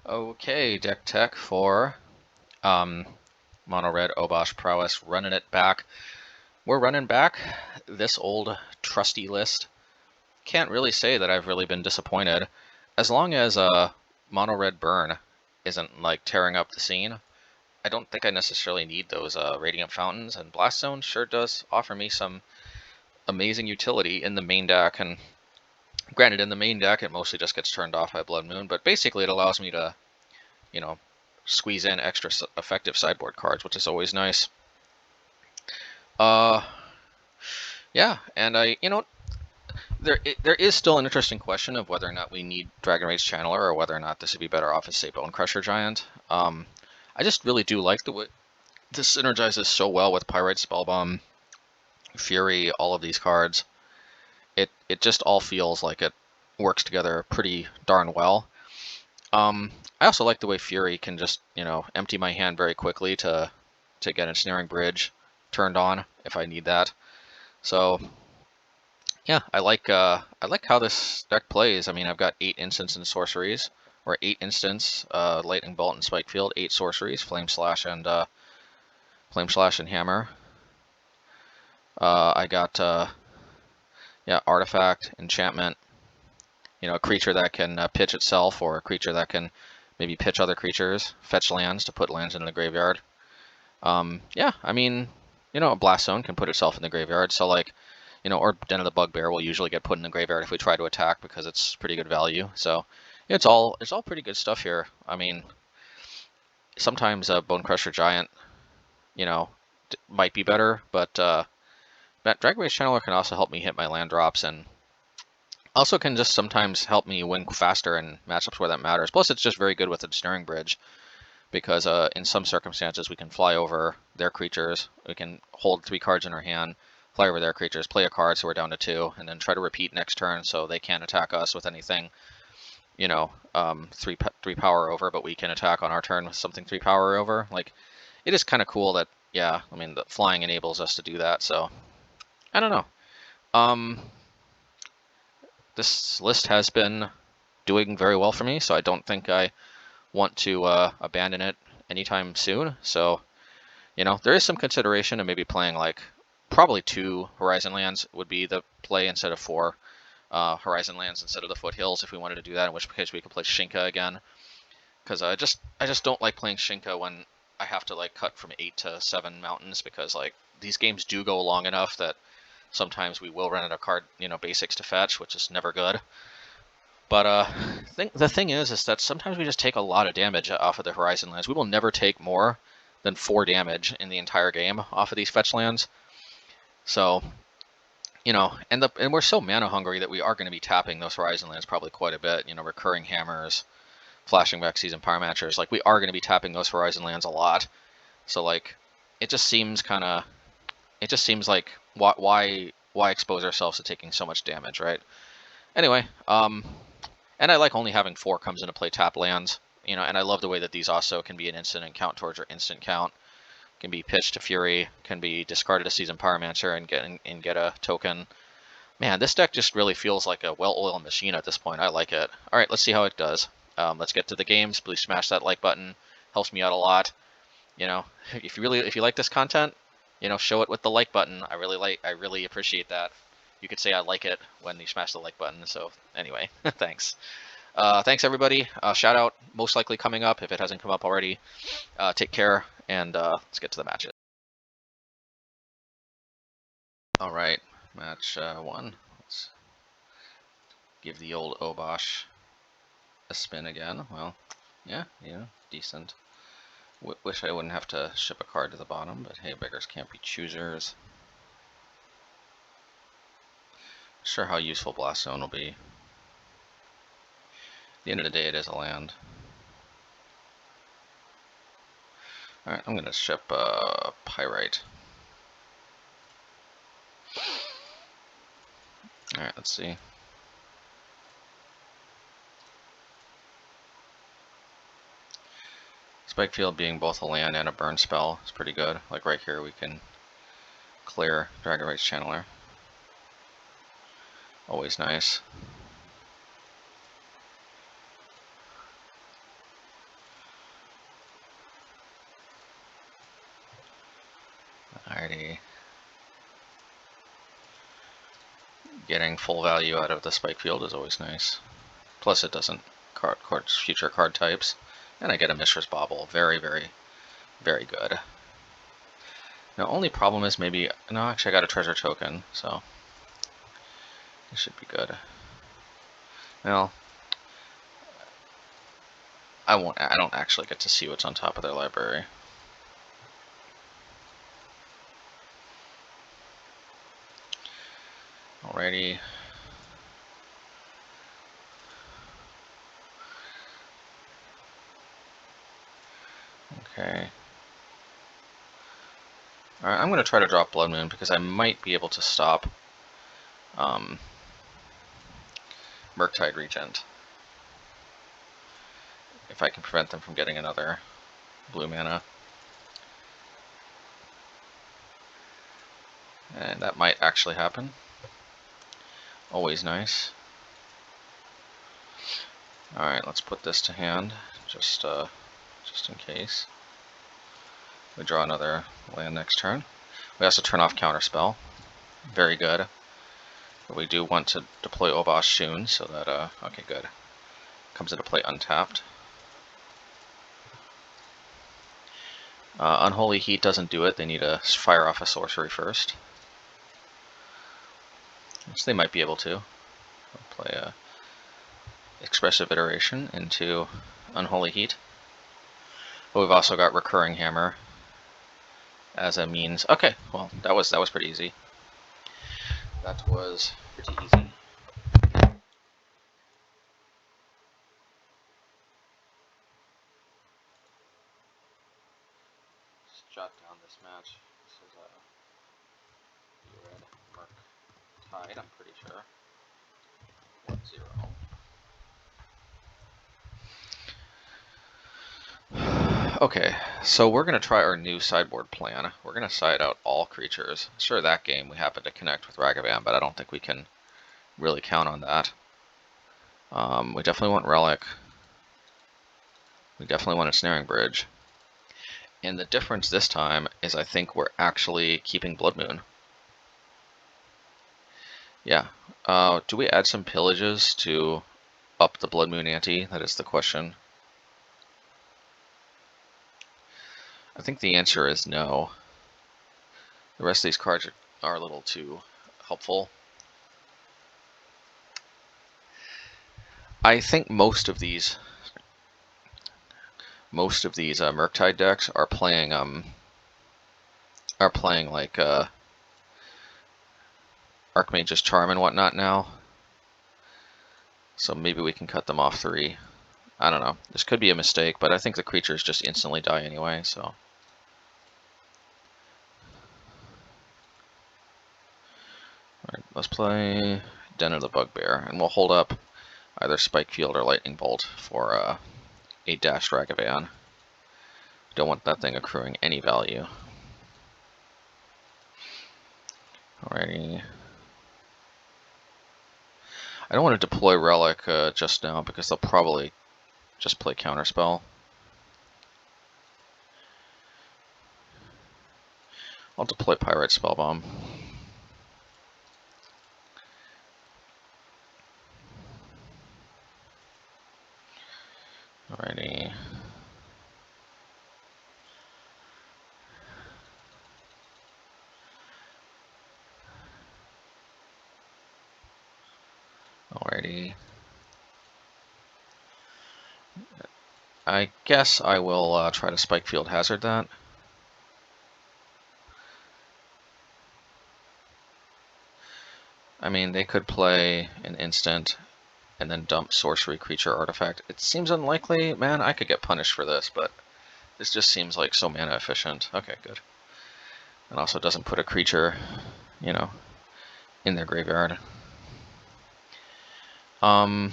Okay, deck tech for Mono Red Obosh Prowess, running it back. We're running back this old trusty list. Can't really say that I've really been disappointed. As long as Mono Red Burn isn't like tearing up the scene, I don't think I necessarily need those Radiant Fountains, and Blast Zone sure does offer me some amazing utility in the main deck. And granted, in the main deck it mostly just gets turned off by Blood Moon, but basically it allows me to, you know, squeeze in extra effective sideboard cards, which is always nice. Yeah, and there is still an interesting question of whether or not we need Dragon Rage Channeler, or whether or not this would be better off as, say, Bone Crusher Giant. I just really do like the way this synergizes so well with Pyrite Spellbomb, Fury, all of these cards. It just all feels like it works together pretty darn well. I also like the way Fury can just, empty my hand very quickly to get Ensnaring Bridge turned on if I need that. So yeah, I like how this deck plays. I mean, I've got 8 instants and sorceries, or 8 instants, Lightning Bolt and Spikefield, 8 sorceries, Flame Slash and Hammer. I got Artifact, Enchantment. A creature that can pitch itself, or a creature that can maybe pitch other creatures, fetch lands to put lands in the graveyard. Yeah, I mean, a Blast Zone can put itself in the graveyard, so like, or Den of the Bugbear will usually get put in the graveyard if we try to attack because it's pretty good value. So it's all pretty good stuff here. I mean, sometimes a Bone Crusher Giant, might be better, but Dragon Rage Channeler can also help me hit my land drops, and also can just sometimes help me win faster in matchups where that matters. Plus, it's just very good with Ensnaring Bridge, because in some circumstances we can fly over their creatures. We can hold 3 cards in our hand, fly over their creatures, play a card so we're down to 2, and then try to repeat next turn so they can't attack us with anything, 3 power over, but we can attack on our turn with something 3 power over. Like, it is kind of cool that, yeah, I mean, the flying enables us to do that, so I don't know. This list has been doing very well for me, so I don't think I want to abandon it anytime soon. So, there is some consideration of maybe playing like probably 2 Horizon Lands would be the play instead of 4 Horizon Lands instead of the Foothills if we wanted to do that, in which case we could play Shinka again. Because I just don't like playing Shinka when I have to like cut from 8 to 7 mountains, because like these games do go long enough that sometimes we will run out of card, basics to fetch, which is never good. But the thing is that sometimes we just take a lot of damage off of the Horizon Lands. We will never take more than 4 damage in the entire game off of these fetch lands. So, and we're so mana hungry that we are going to be tapping those Horizon Lands probably quite a bit. Recurring Hammers, Flashing Vexies, and Pyromancers. Like, we are going to be tapping those Horizon Lands a lot. So, like, it just seems like why expose ourselves to taking so much damage, right? Anyway, and I like only having 4 comes into play tap lands, and I love the way that these also can be an instant and count towards your instant count, can be pitched to Fury, can be discarded to Seasoned Pyromancer and get a token. Man, this deck just really feels like a well-oiled machine at this point. I like it. All right, let's see how it does. Let's get to the games. Please smash that like button. Helps me out a lot. If you like this content, show it with the like button. I really appreciate that. You could say I like it when you smash the like button. So anyway, thanks. Thanks everybody. Shout out most likely coming up if it hasn't come up already. Take care, and let's get to the matches. All right, match 1. Let's give the old Obosh a spin again. Well, yeah, decent. Wish I wouldn't have to ship a card to the bottom, but hey, beggars can't be choosers. Sure how useful Blast Zone will be. At the end of the day, it is a land. Alright, I'm going to ship Pyrite. Alright, let's see. Spikefield being both a land and a burn spell is pretty good. Like right here, we can clear Dragon Rage Channeler. Always nice. Alrighty. Getting full value out of the Spikefield is always nice. Plus it doesn't court future card types. And I get a Mishra's Bauble. Very, very, very good. Now, only problem is maybe... No, actually I got a treasure token, so... It should be good. Well... I don't actually get to see what's on top of their library. Alrighty. Okay. Alright, I'm going to try to drop Blood Moon because I might be able to stop Murktide Regent. If I can prevent them from getting another blue mana. And that might actually happen. Always nice. Alright, let's put this to hand, just in case. We draw another land next turn. We also turn off Counterspell. Very good. But we do want to deploy Obosh soon, so that, okay, good. Comes into play untapped. Unholy Heat doesn't do it. They need to fire off a sorcery first. Which they might be able to. Play a Expressive Iteration into Unholy Heat. But we've also got Recurring Hammer as a means. Okay, well, that was pretty easy. That was pretty easy. Let's jot down this match. This is red Murktide, I'm pretty sure. 1-0. Okay, so we're going to try our new sideboard plan. We're going to side out all creatures. Sure, that game we happened to connect with Ragavan, but I don't think we can really count on that. We definitely want Relic. We definitely want a Snaring Bridge. And the difference this time is I think we're actually keeping Blood Moon. Yeah. Do we add some pillages to up the Blood Moon ante? That is the question. I think the answer is no. The rest of these cards are a little too helpful. I think most of these Murktide decks are playing like Archmage's Charm and whatnot now. So maybe we can cut them off 3. I don't know. This could be a mistake, but I think the creatures just instantly die anyway, so. Alright, let's play Den of the Bugbear, and we'll hold up either Spikefield or Lightning Bolt for a dashed Ragavan. Don't want that thing accruing any value. Alrighty. I don't want to deploy Relic just now because they'll probably just play Counterspell. I'll deploy Pyrite Spellbomb. Alrighty. Alrighty. I guess I will try to Spikefield Hazard that. I mean, they could play an instant and then dump sorcery creature artifact. It seems unlikely. Man, I could get punished for this, but this just seems like so mana efficient. Okay, good. And also doesn't put a creature, you know, in their graveyard. I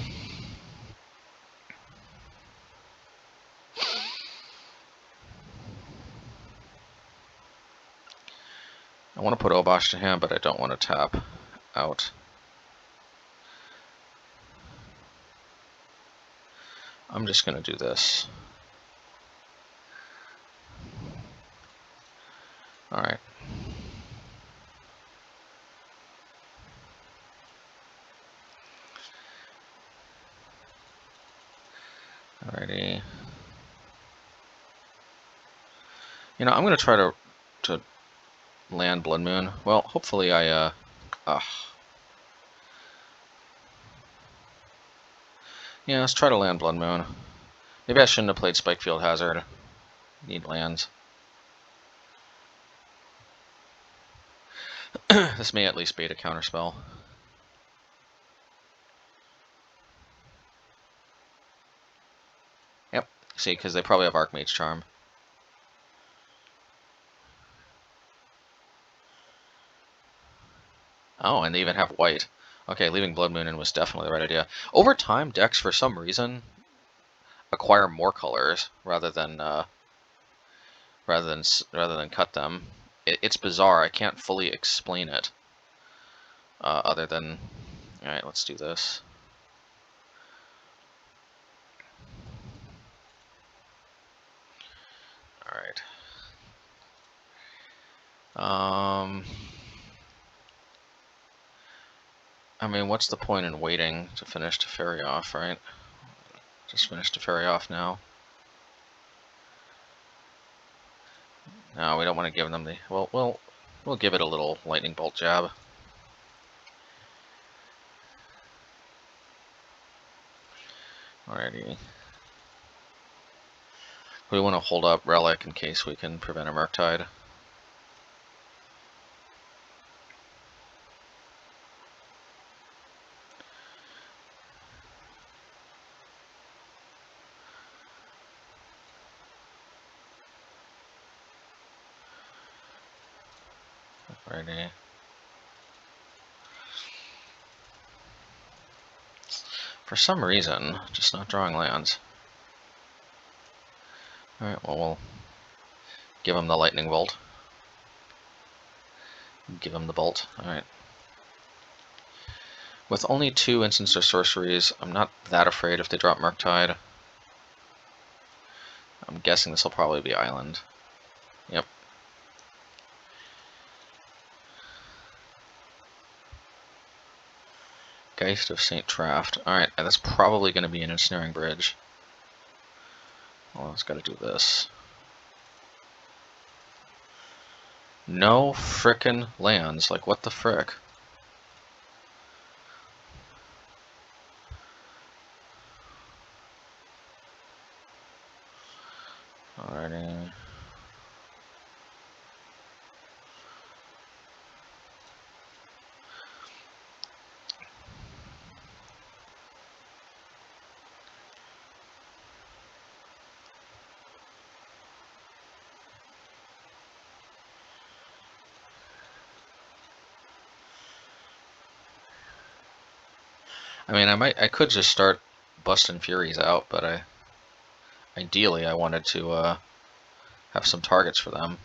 want to put Obosh to hand, but I don't want to tap out. I'm just going to do this. Alright. Alrighty. You know, I'm gonna try to land Blood Moon. Well, hopefully I yeah, let's try to land Blood Moon. Maybe I shouldn't have played Spikefield Hazard. Need lands. This may at least bait a counterspell. Yep. See, because they probably have Archmage Charm. Oh, and they even have white. Okay, leaving Blood Moon in was definitely the right idea. Over time, decks, for some reason, acquire more colors rather than cut them. It's bizarre. I can't fully explain it. Other than, all right, let's do this. All right. I mean, what's the point in waiting to finish Teferi off, right? Just finish Teferi off now. No, we don't want to give them the... Well, we'll give it a little lightning bolt jab. Alrighty. We want to hold up Relic in case we can prevent a Murktide. Alrighty. For some reason, just not drawing lands. Alright, well, we'll give him the lightning bolt. Give him the bolt. Alright. With only 2 instants or sorceries, I'm not that afraid if they drop Murktide. I'm guessing this will probably be Island. Yep. Geist of St. Traft. Alright, that's probably going to be an Ensnaring Bridge. Well, it's got to do this. No frickin' lands. Like, what the frick? Alrighty. I mean, I could just start busting Furies out, but ideally I wanted to have some targets for them.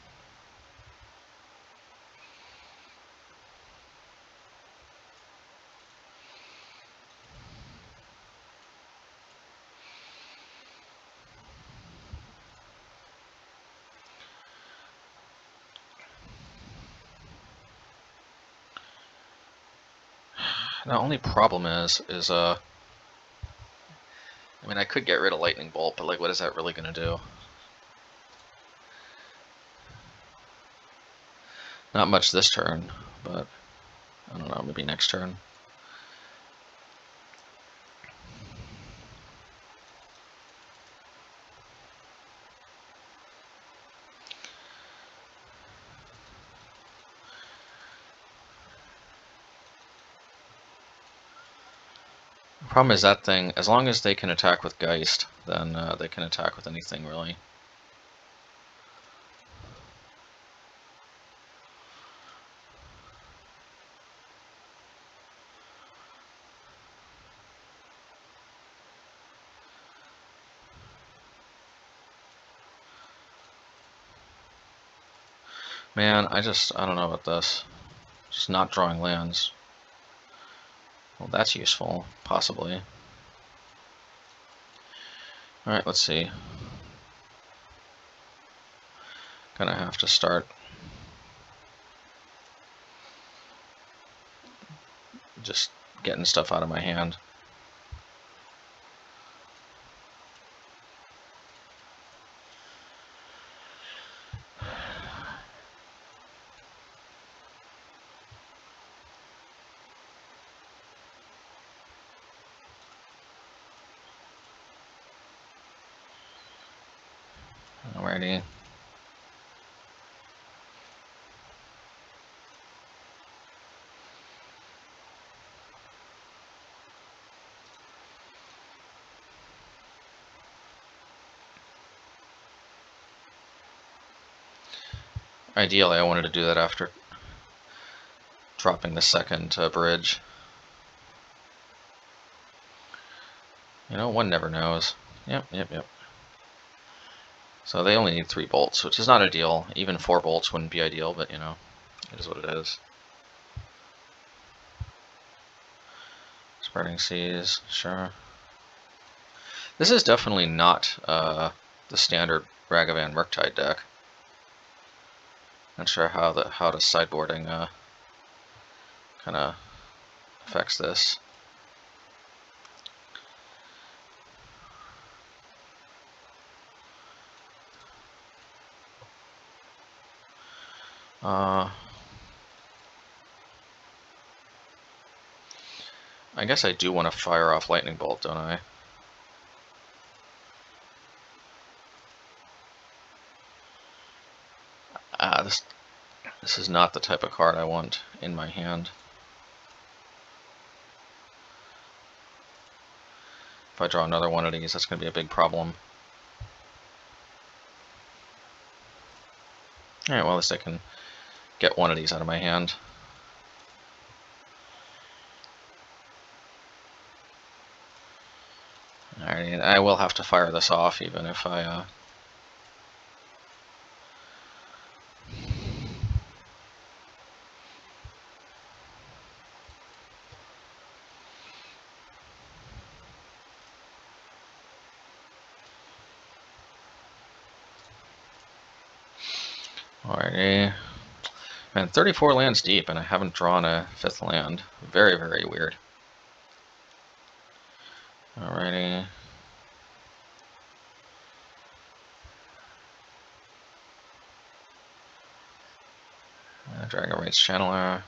The only problem is I mean, I could get rid of Lightning Bolt, but like, what is that really gonna do? Not much this turn, but I don't know, maybe next turn. The problem is that thing, as long as they can attack with Geist, then they can attack with anything, really. Man, I don't know about this. Just not drawing lands. Well, that's useful, possibly. Alright, let's see. Gonna have to start just getting stuff out of my hand. Alrighty. Ideally, I wanted to do that after dropping the second bridge. You know, one never knows. Yep. So they only need 3 bolts, which is not ideal. Even 4 bolts wouldn't be ideal, but you know, it is what it is. Spreading Seas, sure. This is definitely not the standard Ragavan Murktide deck. Not sure how the sideboarding kind of affects this. I guess I do want to fire off Lightning Bolt, don't I? This is not the type of card I want in my hand. If I draw another one of these, that's going to be a big problem. Alright, well, at least I can get one of these out of my hand. Alright, I will have to fire this off even if I... Alrighty. Man, 34 lands deep and I haven't drawn a 5th land. Very, very weird. Alrighty. Dragon Rates Channeler.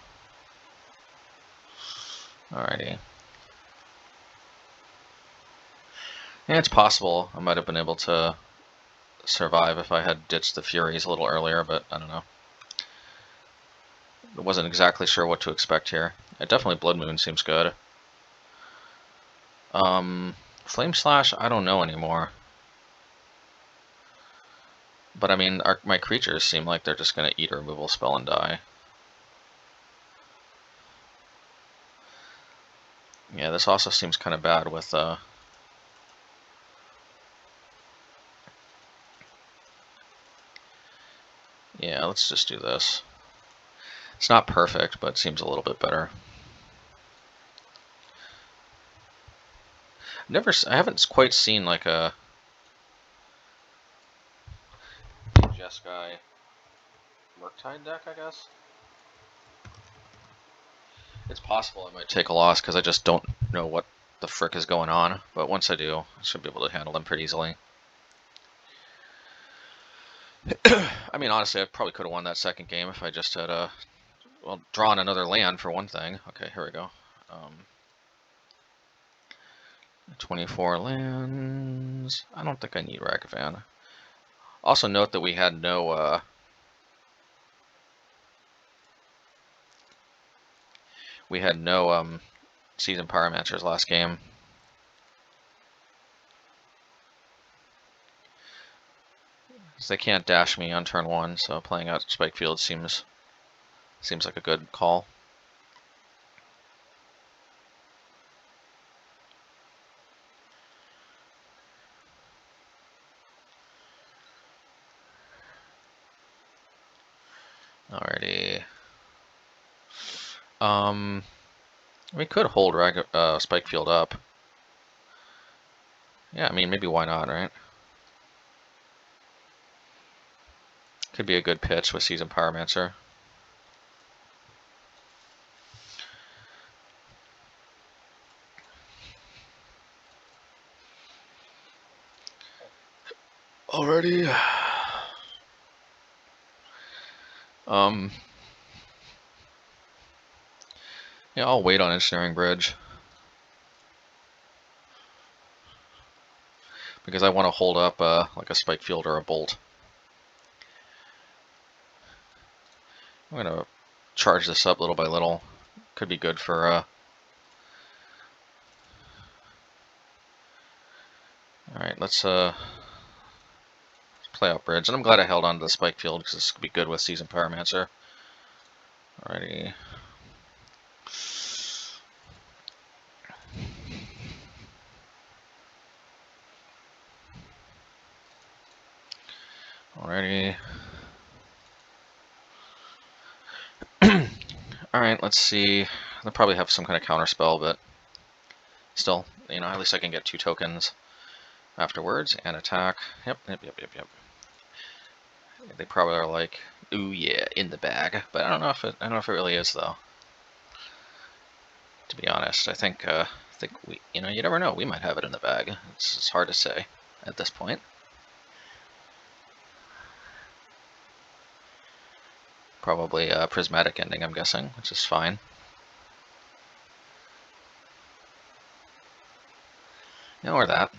Alrighty. Yeah, it's possible I might have been able to survive if I had ditched the Furies a little earlier, but I don't know. I wasn't exactly sure what to expect here. Definitely Blood Moon seems good. Flame Slash, I don't know anymore. But I mean, my creatures seem like they're just going to eat a removal spell and die. Yeah, this also seems kind of bad with... Yeah, let's just do this. It's not perfect, but it seems a little bit better. I haven't quite seen like a Jeskai Murktide deck, I guess. It's possible I might take a loss because I just don't know what the frick is going on, but once I do, I should be able to handle them pretty easily. I mean, honestly, I probably could have won that second game if I just had, well, drawn another land for one thing. Okay, here we go. 24 lands. I don't think I need Ragavan. Also note that we had no, Seasoned Pyromancers last game. They can't dash me on turn 1, so playing out Spikefield seems like a good call. Alrighty. We could hold Spikefield up. Yeah, I mean, maybe why not, right? Could be a good pitch with Seasoned Pyromancer. Already. Yeah, I'll wait on Engineering Bridge. Because I want to hold up like a Spikefield or a Bolt. I'm gonna charge this up little by little. Could be good for alright, let's play out Bridge. And I'm glad I held on to the Spikefield because this could be good with Seasoned Pyromancer. Alrighty. Alrighty. Alright, let's see. They'll probably have some kind of counter spell, but still, you know, at least I can get 2 tokens afterwards and attack. Yep. They probably are like, ooh yeah, in the bag. But I don't know if it really is though. To be honest, I think we, you know, you never know. We might have it in the bag. It's hard to say at this point. Probably a prismatic ending, I'm guessing, which is fine. Yeah, or that.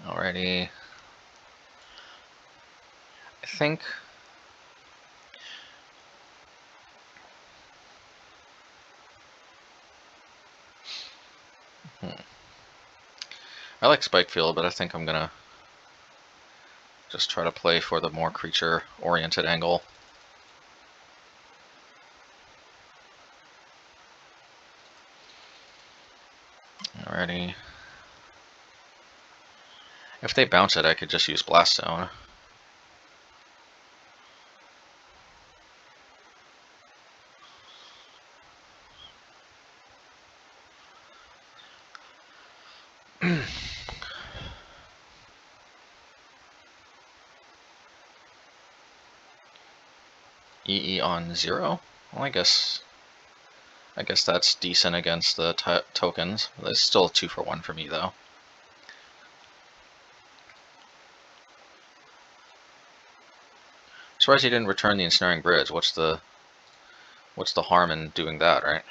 Alrighty. I think I like Spikefield, but I think I'm gonna just try to play for the more creature-oriented angle. Alrighty. If they bounce it, I could just use Blast Zone. EE on 0? Well, I guess that's decent against the tokens. It's still 2 for 1 for me, though. Surprised he didn't return the Ensnaring Bridge. What's the harm in doing that, right?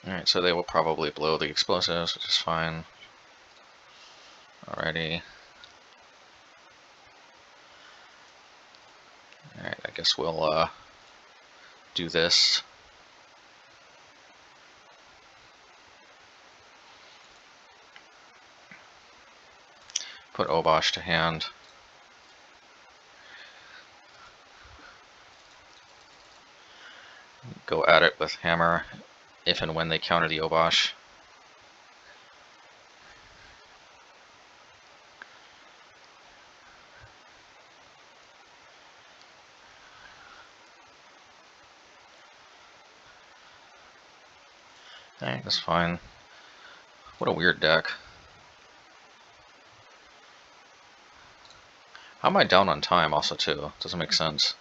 Alright, so they will probably blow the explosives, which is fine. Alrighty. Alright, I guess we'll do this. Put Obosh to hand. Go at it with Hammer if and when they counter the Obosh. Alright, that's fine. What a weird deck. How am I down on time also too? Doesn't make sense.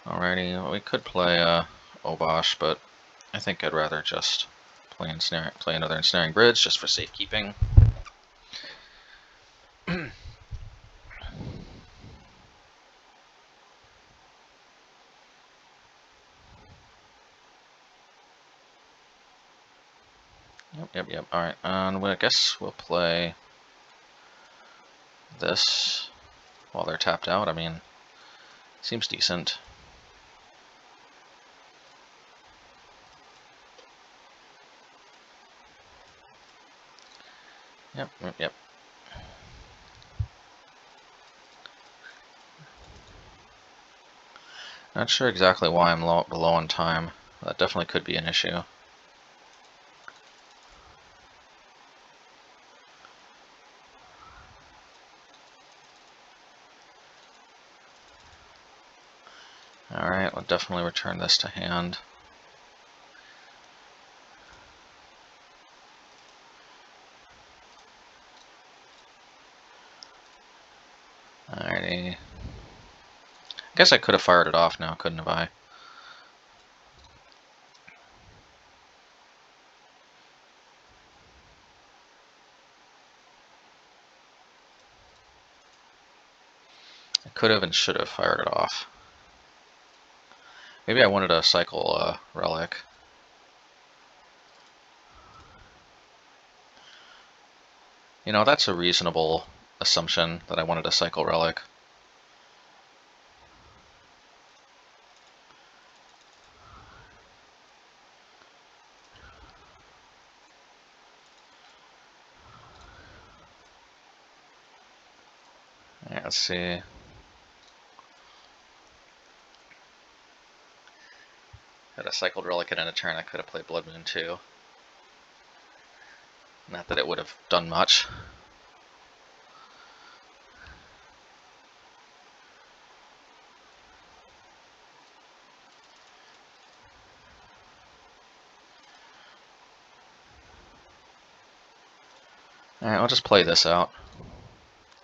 Alrighty, well, we could play Obosh, but I think I'd rather just play another Ensnaring Bridge just for safekeeping. Yep. Alright, and I guess we'll play this while they're tapped out. I mean, seems decent. Yep. Not sure exactly why I'm below on time. That definitely could be an issue. Alright, we'll definitely return this to hand. Alrighty. I guess I could have fired it off now, couldn't have I? I could have and should have fired it off. Maybe I wanted to cycle Relic. You know, that's a reasonable assumption that I wanted to cycle Relic. Yeah, let's see. Had I cycled Relic at end of turn, I could have played Blood Moon too. Not that it would have done much. Alright, I'll just play this out.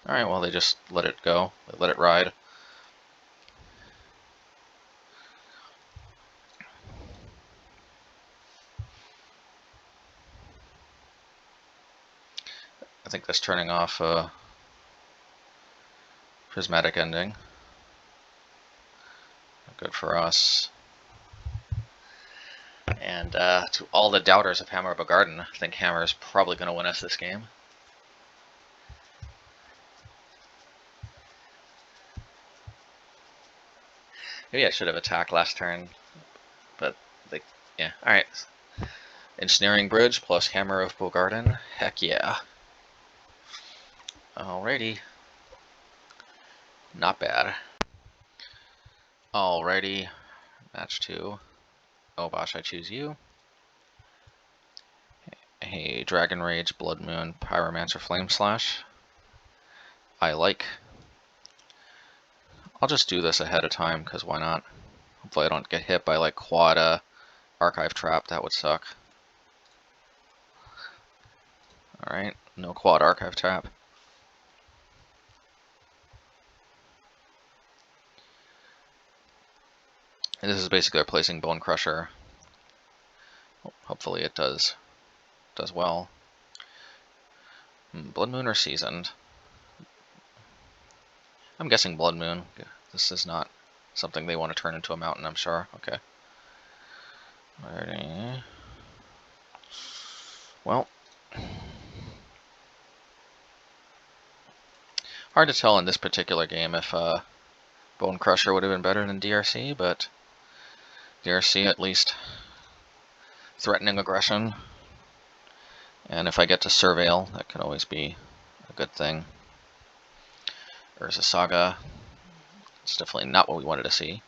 Alright, well, they just let it go. They let it ride. I think that's turning off Prismatic Ending. Good for us. And to all the doubters of Hammer Bogargan, I think Hammer is probably going to win us this game. Maybe I should have attacked last turn, but yeah. All right. Ensnaring Bridge plus Hammer of Bogargan. Heck yeah. Alrighty. Not bad. Alrighty. Match 2. Obosh, I choose you. Hey, Dragon Rage, Blood Moon, Pyromancer, Flame Slash. I like. I'll just do this ahead of time, because why not? Hopefully I don't get hit by like quad Archive Trap, that would suck. Alright, no quad Archive Trap. And this is basically replacing Bone Crusher. Hopefully it does well. Blood Moon or Seasoned? I'm guessing Blood Moon. This is not something they want to turn into a mountain, I'm sure. Okay. Alrighty. Well. Hard to tell in this particular game if Bone Crusher would have been better than DRC, but DRC at least threatening aggression. And if I get to Surveil, that can always be a good thing. Urza Saga. It's definitely not what we wanted to see.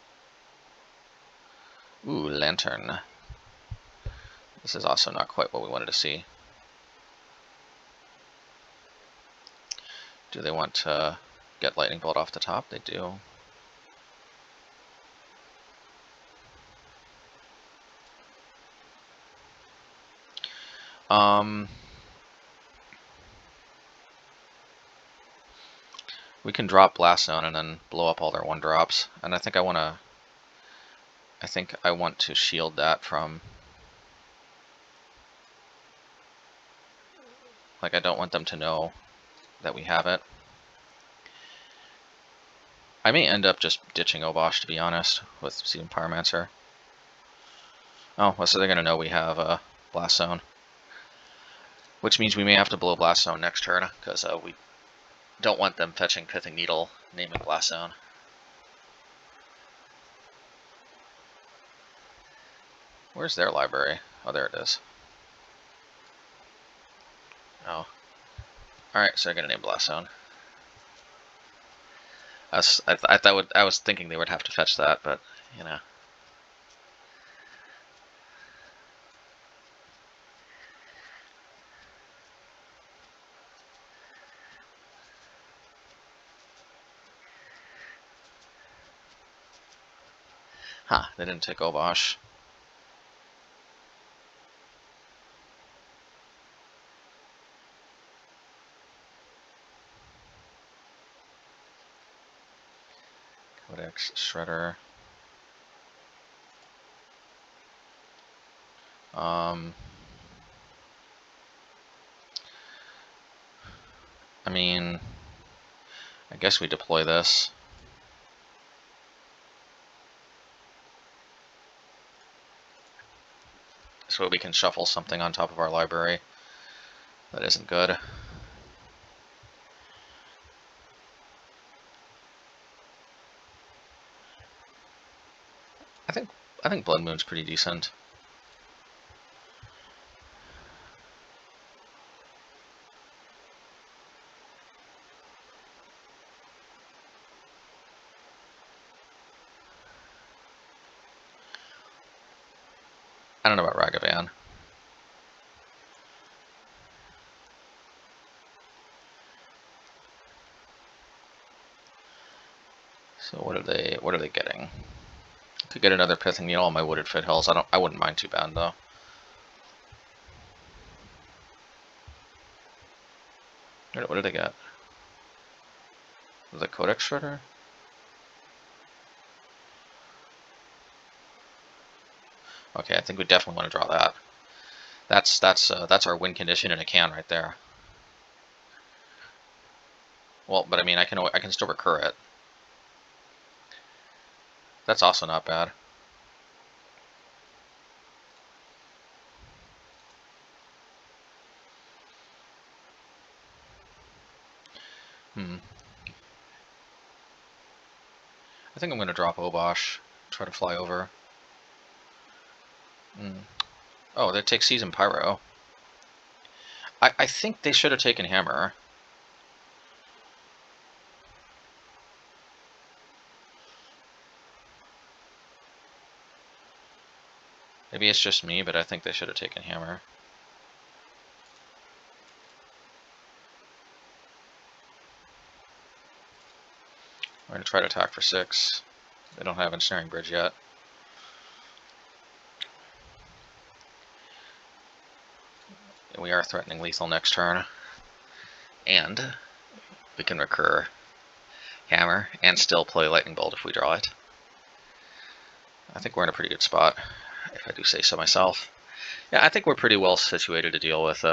Ooh, Lantern. This is also not quite what we wanted to see. Do they want to get Lightning Bolt off the top? They do. We can drop Blast Zone and then blow up all their 1-drops. And I think I want to shield that from... Like, I don't want them to know that we have it. I may end up just ditching Obosh, to be honest, with Season Pyromancer. Oh, well, so they're going to know we have a Blast Zone. Which means we may have to blow Blast Zone next turn, because we don't want them fetching Pithing Needle, naming Blast Zone. Where's their library? Oh, there it is. Oh. Alright, so they're going to name Blast Zone. I was thinking they would have to fetch that, but, you know. Huh, they didn't take Obosh. Codex, Shredder. I mean, I guess we deploy this. so we can shuffle something on top of our library. That isn't good. I think Blood Moon's pretty decent. I don't know about Ragavan. So what are they getting? Could get another Pithing Needle on my Wooded Foothills. I wouldn't mind too bad though. What did they get? Was it Codex Shredder? Okay, I think we definitely want to draw that. That's our win condition in a can right there. Well, but I mean, I can still recur it. That's also not bad. I think I'm going to drop Obosh, try to fly over. Oh, they take Season Pyro. I think they should have taken Hammer. Maybe it's just me, but I think they should have taken Hammer. We're going to try to attack for 6. They don't have Ensnaring Bridge yet. We are threatening lethal next turn. And we can recur Hammer and still play Lightning Bolt if we draw it. I think we're in a pretty good spot, if I do say so myself. Yeah, I think we're pretty well situated to deal with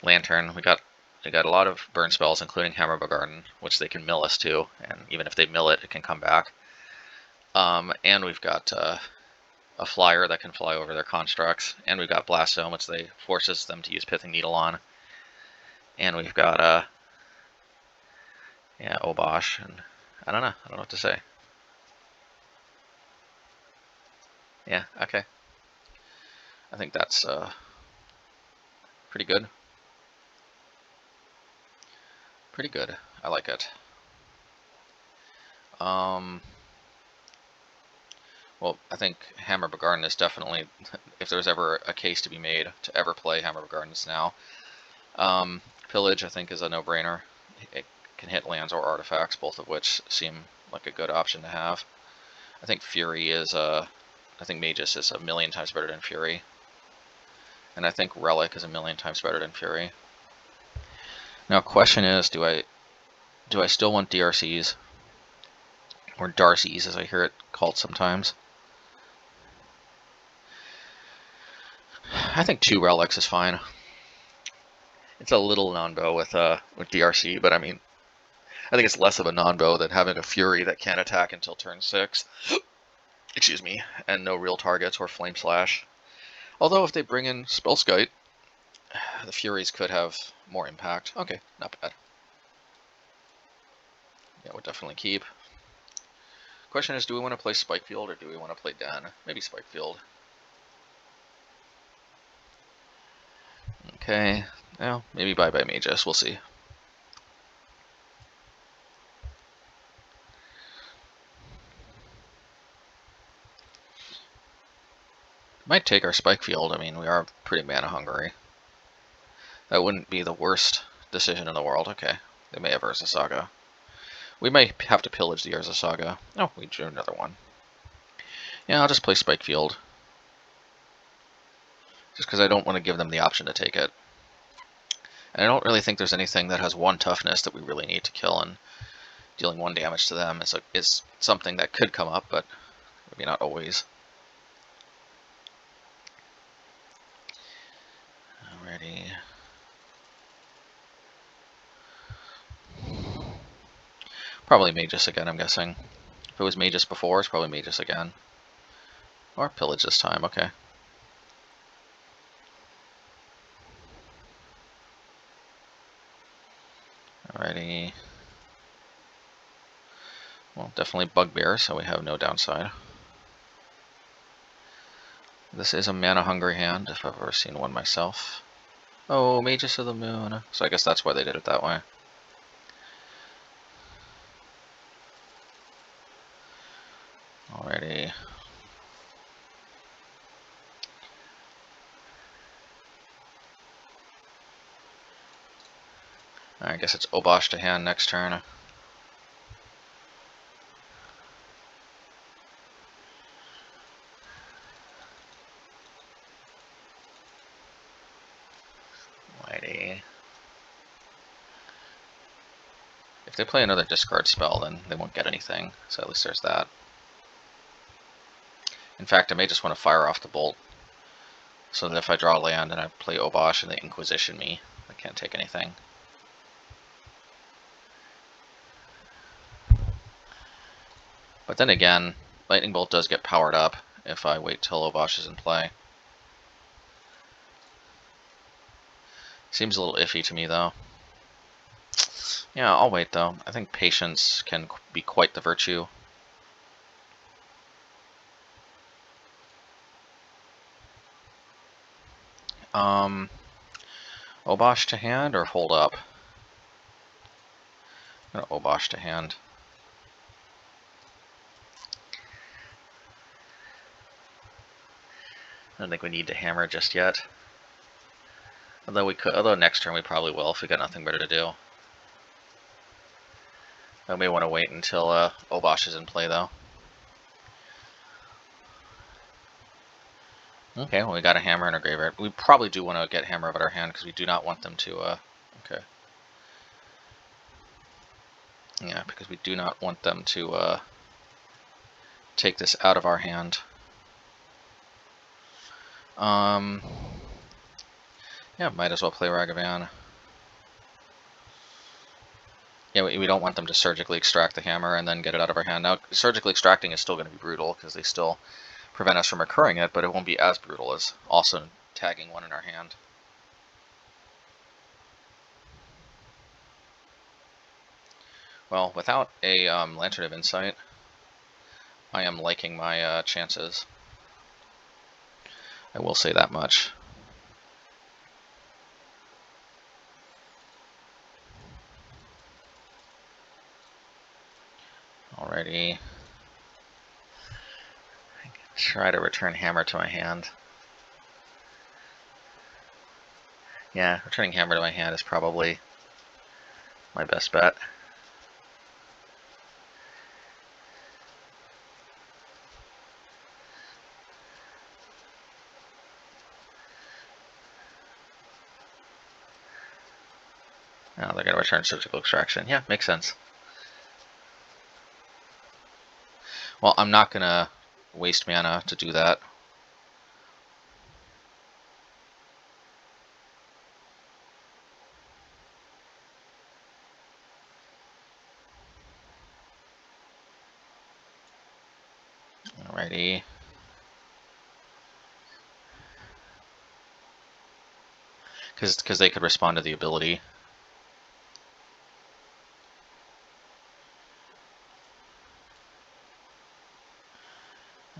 Lantern. We got a lot of burn spells, including Hammer Bogargan, which they can mill us to, and even if they mill it, it can come back. And we've got a flyer that can fly over their constructs, and we've got Blast Zone, which they forces them to use Pithing Needle on. And we've got yeah, Obosh, and I don't know what to say. Yeah, okay. I think that's pretty good. Pretty good. I like it. Well, I think Hammer Bogargan is definitely, if there's ever a case to be made to ever play Hammer Bogargan, it's now. Pillage, I think, is a no-brainer. It can hit lands or artifacts, both of which seem like a good option to have. I think Fury is I think Magus is a million times better than Fury. And I think Relic is a million times better than Fury. Now, question is, do I still want DRCs? Or Darcies, as I hear it called sometimes. I think 2 Relics is fine. It's a little non-bow with DRC, but I mean, I think it's less of a non-bow than having a Fury that can't attack until turn 6. Excuse me, and no real targets or Flame Slash. Although if they bring in Spellskite, the Furies could have more impact. Okay, not bad. Yeah, we'll definitely keep. Question is, do we want to play Spikefield or do we want to play Den? Maybe Spikefield. Okay, well, maybe bye-bye Magus, we'll see. Might take our Spikefield. I mean, we are pretty mana hungry. That wouldn't be the worst decision in the world. Okay, they may have Urza Saga. We may have to pillage the Urza Saga. Oh, we drew another one. Yeah, I'll just play Spikefield. Just because I don't want to give them the option to take it. And I don't really think there's anything that has 1 toughness that we really need to kill, and dealing 1 damage to them is something that could come up, but maybe not always. Alrighty. Probably Magus again, I'm guessing. If it was Magus before, it's probably Magus again. Or Pillage this time, okay. Alrighty. Well, definitely Bugbear, so we have no downside. This is a mana-hungry hand, if I've ever seen one myself. Oh, Magus of the Moon. So I guess that's why they did it that way. Alrighty. I guess it's Obosh to hand next turn. Alrighty. If they play another discard spell, then they won't get anything, so at least there's that. In fact, I may just want to fire off the bolt, so that if I draw land and I play Obosh and they Inquisition me, I can't take anything. But then again, Lightning Bolt does get powered up if I wait till Obosh is in play. Seems a little iffy to me, though. Yeah, I'll wait, though. I think patience can be quite the virtue. Obosh to hand or hold up? I'm gonna Obosh to hand. I don't think we need to hammer just yet. Although we could, although next turn we probably will if we got nothing better to do. I may want to wait until Obosh is in play, though. Okay, well, we got a hammer and a graveyard. We probably do want to get hammer out of our hand because we do not want them to. Okay. Yeah, because we do not want them to take this out of our hand. Yeah, might as well play Ragavan. Yeah, we don't want them to surgically extract the hammer and then get it out of our hand. Now, surgically extracting is still going to be brutal because they still prevent us from recurring it, but it won't be as brutal as also tagging one in our hand. Well, without a Lantern of Insight, I am liking my chances. I will say that much. Alrighty. Try to return hammer to my hand. Yeah, returning hammer to my hand is probably my best bet. Now they're going to return surgical extraction. Yeah, makes sense. Well, I'm not going to waste mana to do that. Alrighty. Because they could respond to the ability.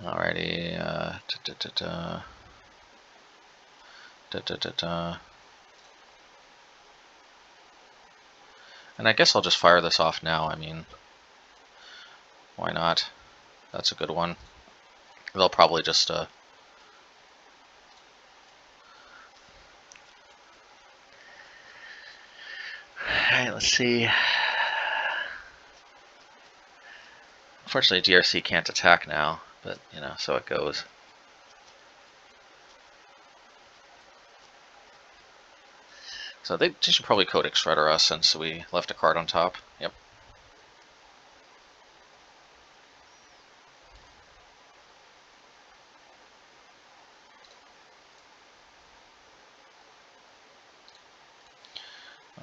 Alrighty. And I guess I'll just fire this off now. I mean, why not? That's a good one. They'll probably just Alright, let's see. Unfortunately, DRC can't attack now, but, you know, so it goes. So they should probably Codex Shredder us since we left a card on top. Yep.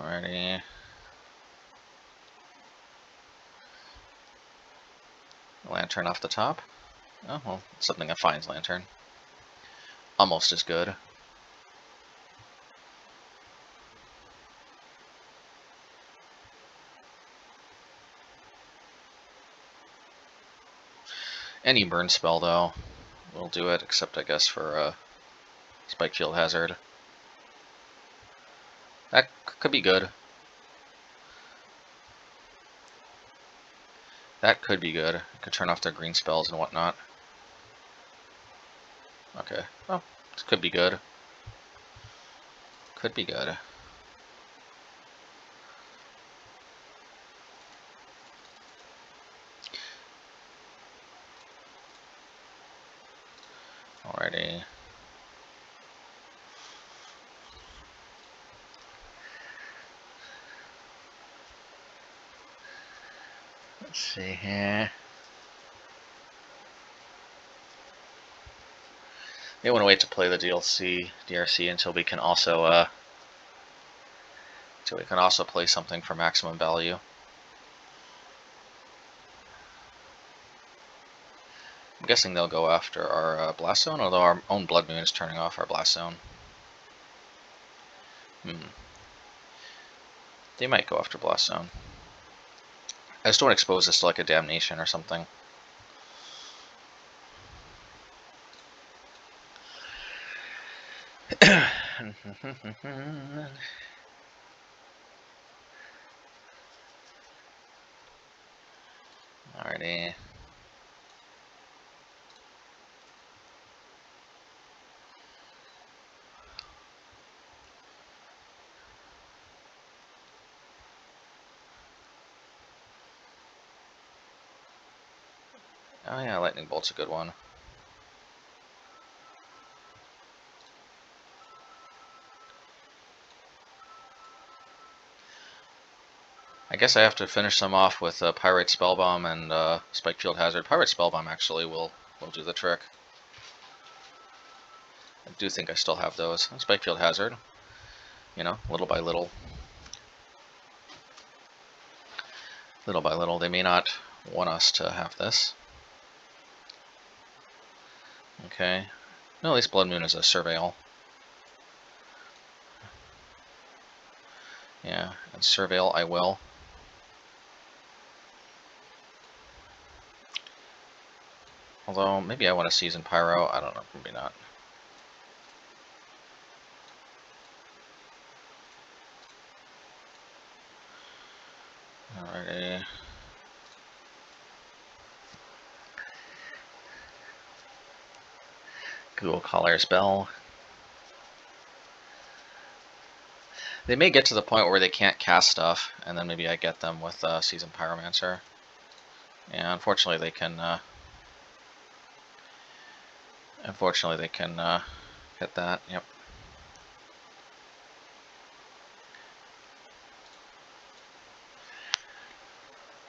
Alrighty. Lantern off the top. Oh, well, something that finds Lantern. Almost as good. Any burn spell, though, will do it, except I guess for Spikefield Hazard. That could be good. That could be good. Could turn off their green spells and whatnot. Okay. Well, this could be good. Could be good. Alrighty. Let's see here. May want to wait to play the DRC until we can also play something for maximum value. I'm guessing they'll go after our Blast Zone, although our own Blood Moon is turning off our Blast Zone. They might go after Blast Zone. I just don't want to expose this to like a Damnation or something. Alrighty. Oh yeah, Lightning Bolt's a good one. I guess I have to finish them off with Pyrite Spellbomb and Spikefield Hazard. Pyrite Spellbomb actually will do the trick. I do think I still have those. Spikefield Hazard, you know, little by little. Little by little. They may not want us to have this. Okay. No, at least Blood Moon is a Surveil. Yeah, and Surveil I will. Although, maybe I want to Season Pyro. I don't know, maybe not. Alrighty. Google Collier's Bell. They may get to the point where they can't cast stuff, and then maybe I get them with Season Pyromancer. Yeah, unfortunately they can. Hit that. Yep.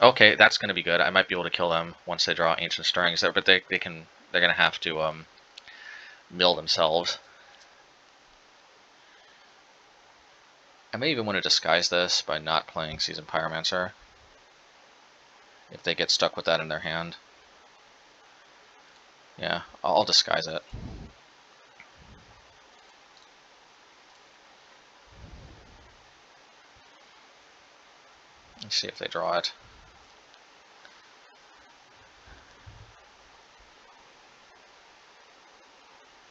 Okay, that's going to be good. I might be able to kill them once they draw Ancient Stirrings, but they're going to have to mill themselves. I may even want to disguise this by not playing Season Pyromancer, if they get stuck with that in their hand. Yeah, I'll disguise it. Let's see if they draw it.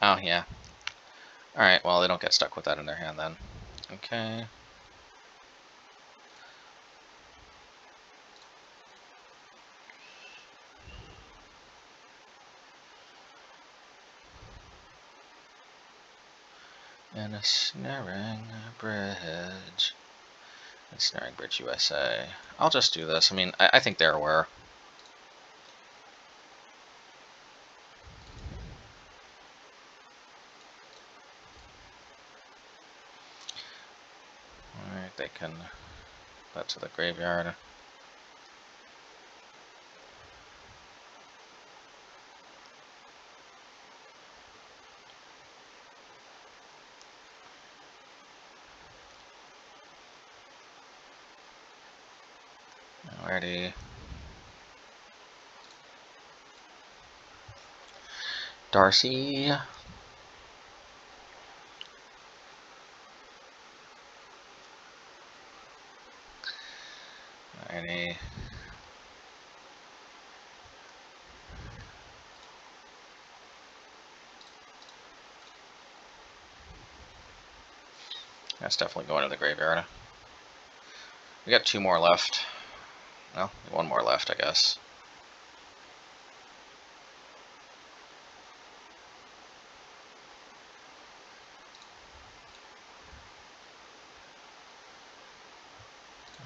Oh, yeah. Alright, well, they don't get stuck with that in their hand then. Okay. And a Snaring Bridge. And Snaring Bridge USA. I'll just do this. I mean, I think they're aware. Alright, they can put that to the graveyard. Alrighty. Darcy. Alrighty. That's definitely going to the graveyard. We got 2 more left. No, 1 more left, I guess.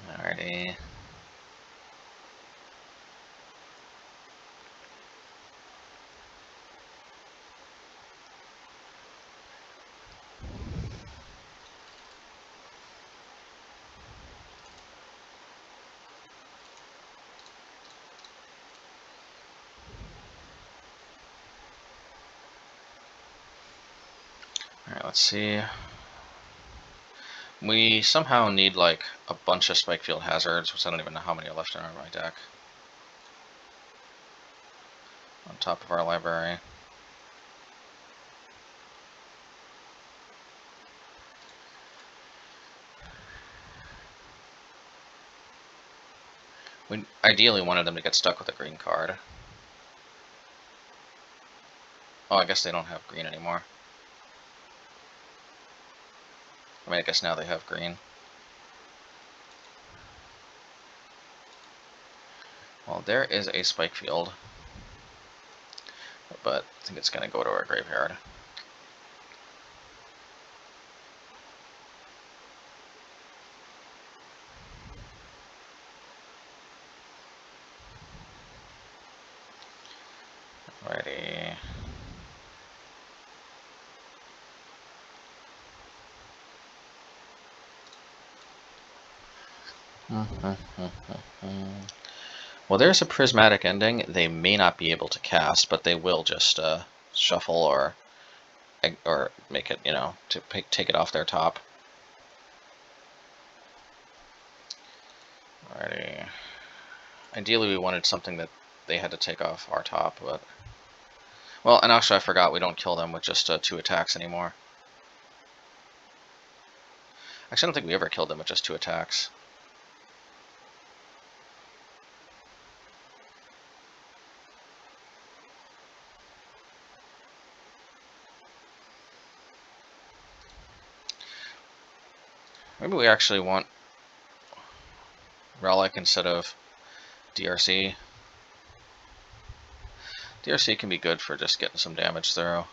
Alrighty. Alright, let's see. We somehow need like a bunch of Spikefield Hazards, which I don't even know how many are left in my deck. On top of our library. We ideally wanted them to get stuck with a green card. Oh, I guess they don't have green anymore. I mean, I guess now they have green. Well, there is a Spikefield, but I think it's going to go to our graveyard. Alrighty. Well, there's a prismatic ending. They may not be able to cast, but they will just shuffle or make it, you know, to take it off their top. Alrighty. Ideally, we wanted something that they had to take off our top, but... Well, and actually I forgot, we don't kill them with just 2 attacks anymore. Actually, I don't think we ever killed them with just 2 attacks. Maybe we actually want Relic instead of DRC. DRC can be good for just getting some damage through.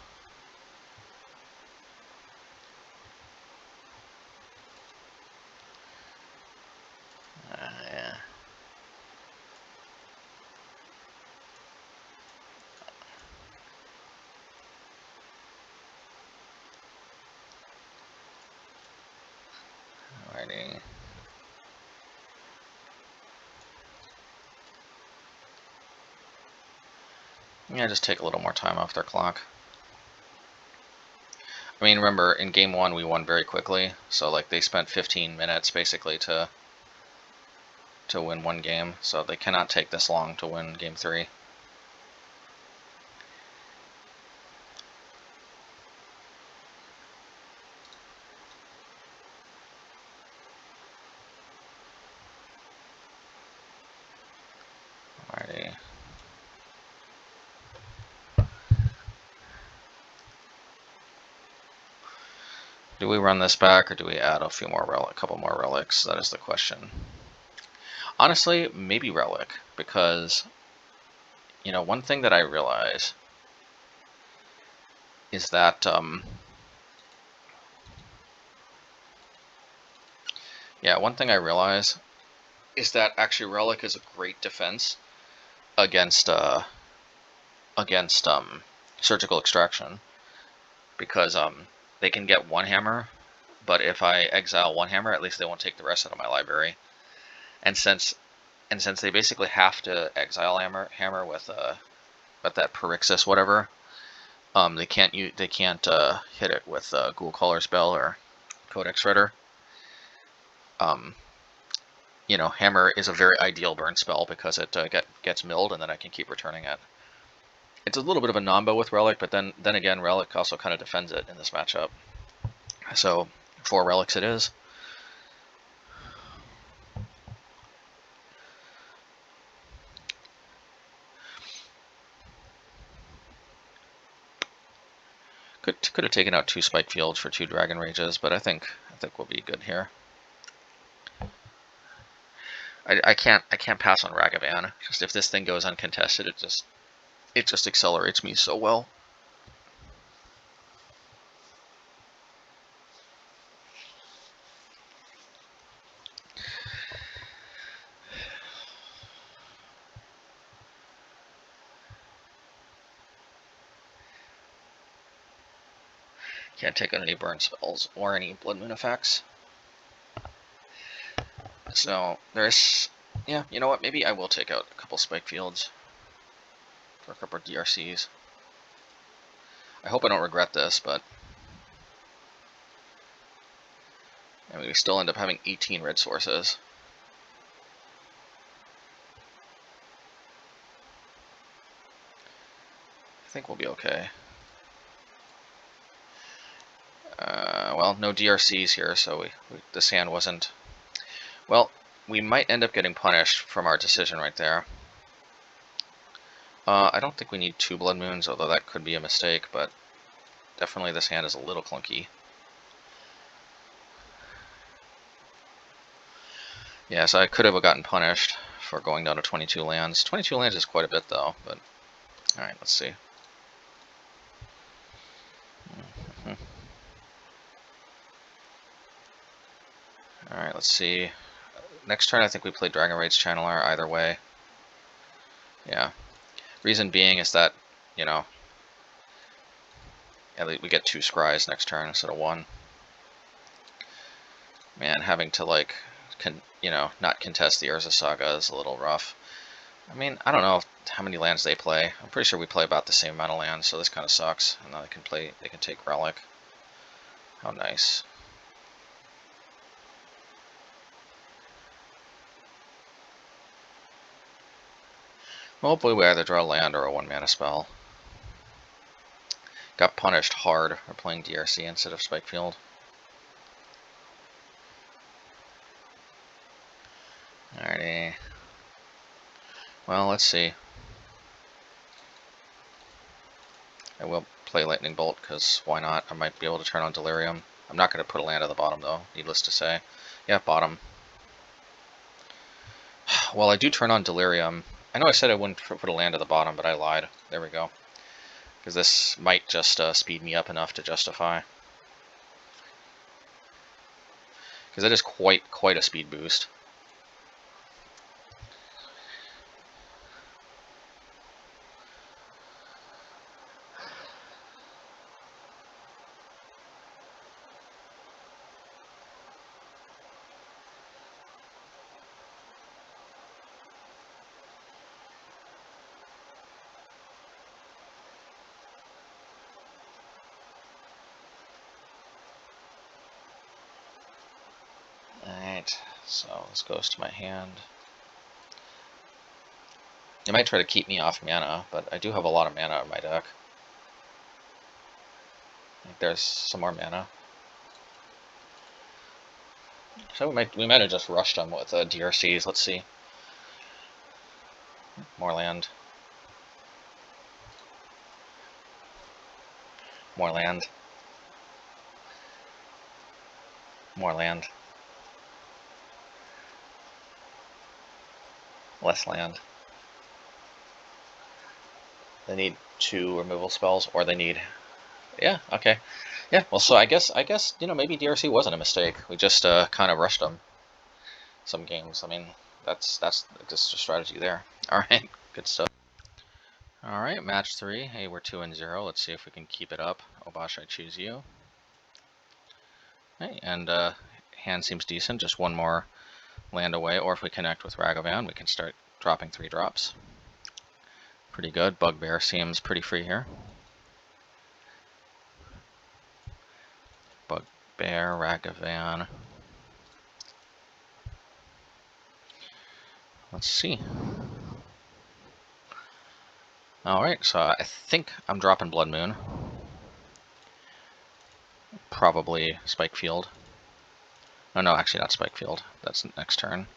Yeah. Alrighty. Yeah, just take a little more time off their clock. I mean, remember, in game 1 we won very quickly, so like they spent 15 minutes basically to win 1 game, so they cannot take this long to win game 3. Alrighty. Do we run this back, or do we add a couple more relics? That is the question. Honestly, maybe relic, because, you know, one thing that I realize is that, yeah, one thing I realize is that actually relic is a great defense against surgical extraction, because they can get 1 hammer, but if I exile 1 hammer, at least they won't take the rest out of my library. And since they basically have to exile hammer with that Pyrrhixis whatever, they can't hit it with Ghoul Caller spell or Codex Shredder. You know, hammer is a very ideal burn spell because it gets milled and then I can keep returning it. It's a little bit of a nombo with Relic, but then again, Relic also kind of defends it in this matchup. So 4 relics it is. Could have taken out 2 Spikefields for 2 Dragon Rages, but I think we'll be good here. I can't pass on Ragavan. Just if this thing goes uncontested, it just accelerates me so well. Can't take out any burn spells or any Blood Moon effects. So there's, yeah, you know what? Maybe I will take out a couple Spikefields for a couple of DRCs. I hope I don't regret this, but I mean, we still end up having 18 red sources. I think we'll be okay. Well, no DRCs here, so this hand wasn't... Well, we might end up getting punished from our decision right there. I don't think we need 2 Blood Moons, although that could be a mistake, but definitely this hand is a little clunky. Yeah, so I could have gotten punished for going down to 22 lands. 22 lands is quite a bit, though, but... Alright, let's see. Alright, let's see. Next turn, I think we play Dragon Rage Channeler either way. Yeah. Reason being is that, you know, at least we get 2 Scries next turn instead of 1. Man, having to, like, you know, not contest the Urza Saga is a little rough. I mean, I don't know how many lands they play. I'm pretty sure we play about the same amount of lands, so this kind of sucks. And now they can take Relic. How nice. Well, hopefully we either draw a land or a 1-mana spell. Got punished hard for playing DRC instead of Spikefield. Alrighty. Well, let's see. I will play Lightning Bolt, because why not? I might be able to turn on Delirium. I'm not going to put a land at the bottom, though, needless to say. Yeah, bottom. Well, I do turn on Delirium. I know I said I wouldn't put a land at the bottom, but I lied. There we go. Because this might just speed me up enough to justify. Because that is quite a speed boost. Alright, so this goes to my hand. It might try to keep me off mana, but I do have a lot of mana in my deck. I think there's some more mana. So we might have just rushed them with DRCs. Let's see. More land. More land. More land. Less land. They need 2 removal spells, or they need... Yeah, okay. Yeah, well, so I guess you know, maybe DRC wasn't a mistake. We just kind of rushed them. Some games. I mean, that's just a strategy there. All right, good stuff. All right, match 3. Hey, we're 2-0. Let's see if we can keep it up. Obosh, I choose you. Hey, and hand seems decent. Just 1 more land away, or if we connect with Ragavan, we can start dropping 3 drops. Pretty good. Bugbear seems pretty free here. Bugbear, Ragavan. Let's see. Alright, so I think I'm dropping Blood Moon. Probably Spikefield. Oh no, actually not Spikefield. That's next turn.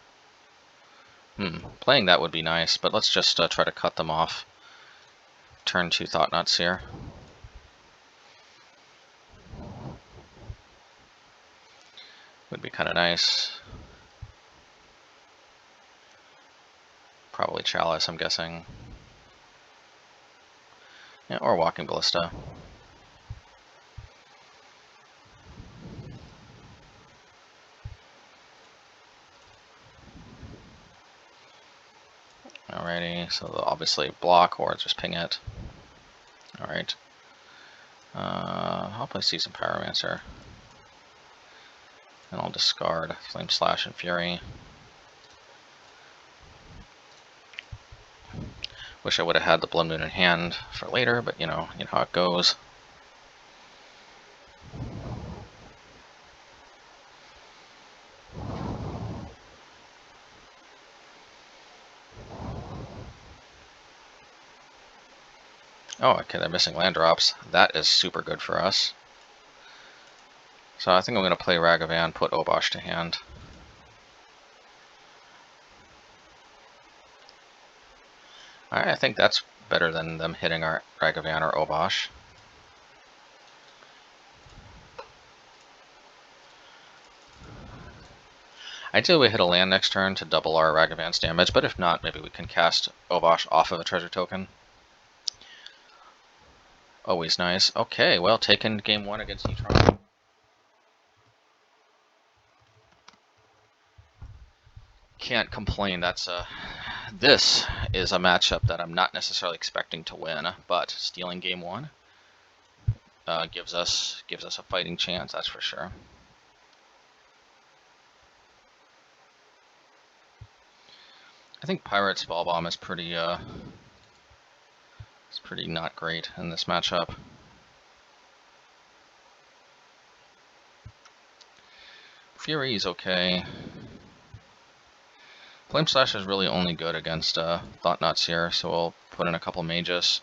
Playing that would be nice, but let's just try to cut them off. Turn 2 Thought-Knot Seer. Would be kind of nice. Probably Chalice, I'm guessing. Yeah, or Walking Ballista. Alrighty, so they'll obviously block or just ping it. Alright. I'll play Seasoned Pyromancer. And I'll discard Flame Slash and Fury. Wish I would have had the Blood Moon in hand for later, but you know how it goes. Oh, okay, they're missing land drops. That is super good for us. So I think I'm going to play Ragavan, put Obosh to hand. Alright, I think that's better than them hitting our Ragavan or Obosh. Ideally we hit a land next turn to double our Ragavan's damage, but if not, maybe we can cast Obosh off of a treasure token. Always nice. Okay, well, taking game 1 against Tron. Can't complain. This is a matchup that I'm not necessarily expecting to win, but stealing game 1 gives us a fighting chance, that's for sure. I think Pyrite Spellbomb is pretty not great in this matchup. Fury is okay. Flame Slash is really only good against Thought-Knot Seer, so we'll put in a couple Magus.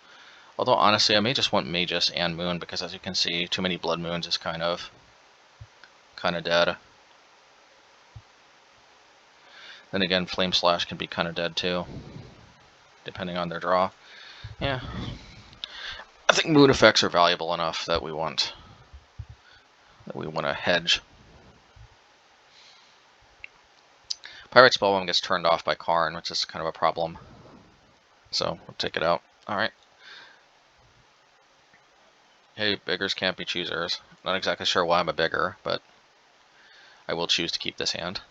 Although honestly, I may just want Magus and Moon, because as you can see, too many Blood Moons is kind of dead. Then again, Flame Slash can be kind of dead too, depending on their draw. Yeah. I think moon effects are valuable enough that we want to hedge. Pyrite Spellbomb gets turned off by Karn, which is kind of a problem. So we'll take it out. Alright. Hey, beggars can't be choosers. Not exactly sure why I'm a beggar, but I will choose to keep this hand.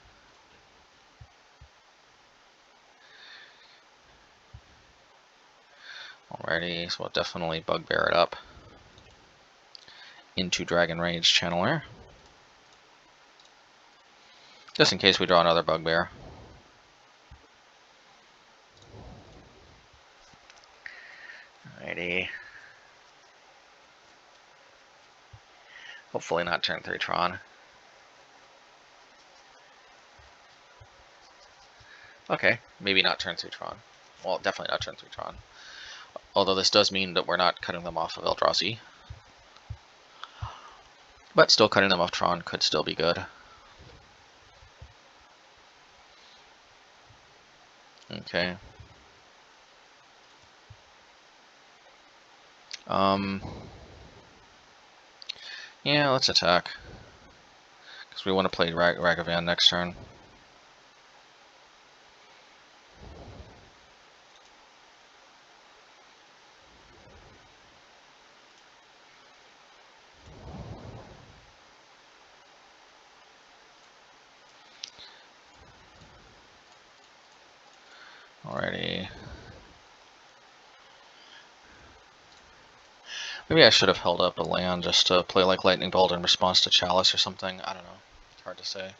Alrighty, so we'll definitely Bugbear it up into Dragon Rage Channeler. Just in case we draw another Bugbear. Alrighty. Hopefully not turn 3 Tron. Okay, maybe not turn 3 Tron. Well, definitely not turn 3 Tron. Although this does mean that we're not cutting them off of Eldrazi. But still cutting them off Tron could still be good. Okay. Yeah, let's attack. Because we want to play Ragavan next turn. Alrighty. Maybe I should have held up a land just to play like Lightning Bolt in response to Chalice or something. I don't know. It's hard to say.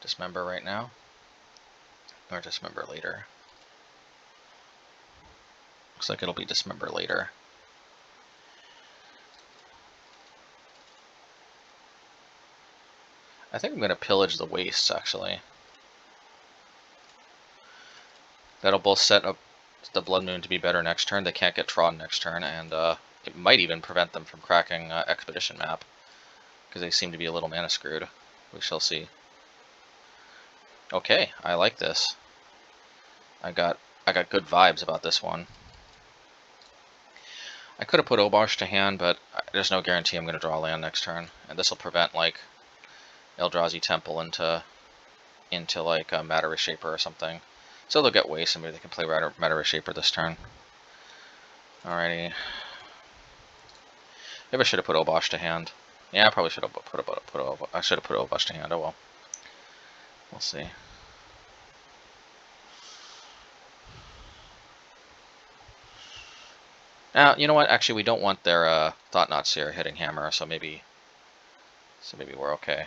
Dismember right now. Or dismember later. Looks like it'll be dismember later. I think I'm going to pillage the wastes, actually. That'll both set up the Blood Moon to be better next turn. They can't get Tron next turn, and it might even prevent them from cracking Expedition map, because they seem to be a little mana screwed. We shall see. Okay, I like this. I got good vibes about this one. I could have put Obosh to hand, but there's no guarantee I'm going to draw land next turn, and this will prevent like Eldrazi Temple into like a Matter Reshaper or something. So they'll get waste, and maybe they can play Matter Reshaper this turn. Alrighty. Maybe I should have put Obosh to hand. Yeah, I probably should have put Obosh to hand. Oh well. We'll see. Now, you know what? Actually, we don't want their Thought-Knot Seer hitting Hammer, so maybe we're okay.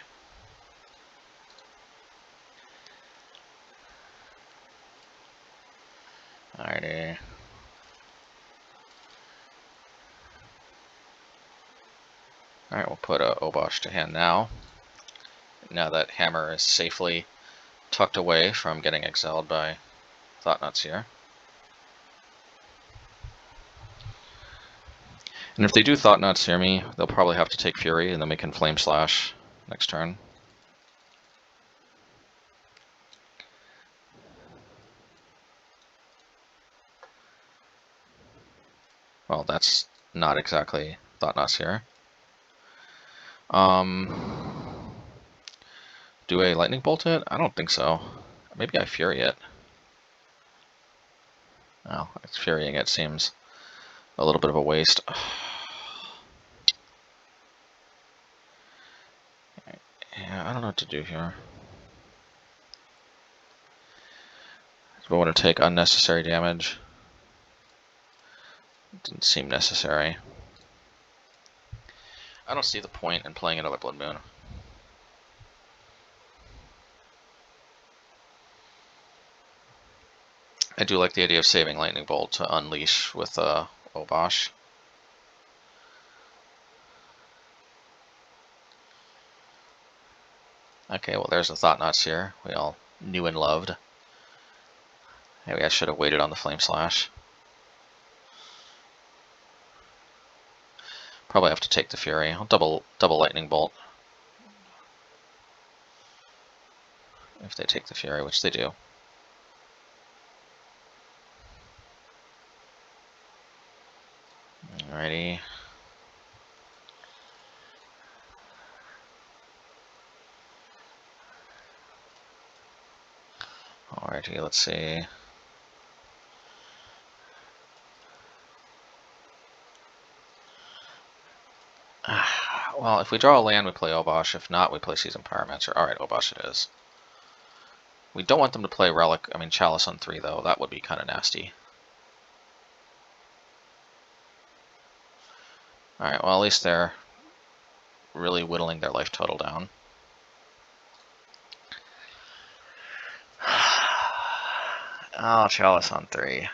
Alrighty. Alright, we'll put Obosh to hand now. Now that Hammer is safely tucked away from getting exiled by Thought-Knot Seer. And if they do Thought-Knot Seer me, they'll probably have to take Fury, and then we can Flame Slash next turn. Well, that's not exactly Thought-Knot Seer. Do I Lightning Bolt it? I don't think so. Maybe I Fury it. Oh, it's Furying it seems a little bit of a waste. Yeah, I don't know what to do here. Do I want to take unnecessary damage? Didn't seem necessary. I don't see the point in playing another Blood Moon. I do like the idea of saving Lightning Bolt to unleash with Obosh. Okay, well there's the Thought-Knot Seer we all knew and loved. Maybe I should have waited on the Flame Slash. Probably have to take the Fury. I'll double Lightning Bolt. If they take the Fury, which they do. Alrighty. Alrighty, let's see. Well, if we draw a land, we play Obosh. If not, we play Seasoned Pyromancer. Alright, Obosh it is. We don't want them to play Chalice on 3, though. That would be kind of nasty. Alright, well, at least they're really whittling their life total down. Oh, Chalice on 3.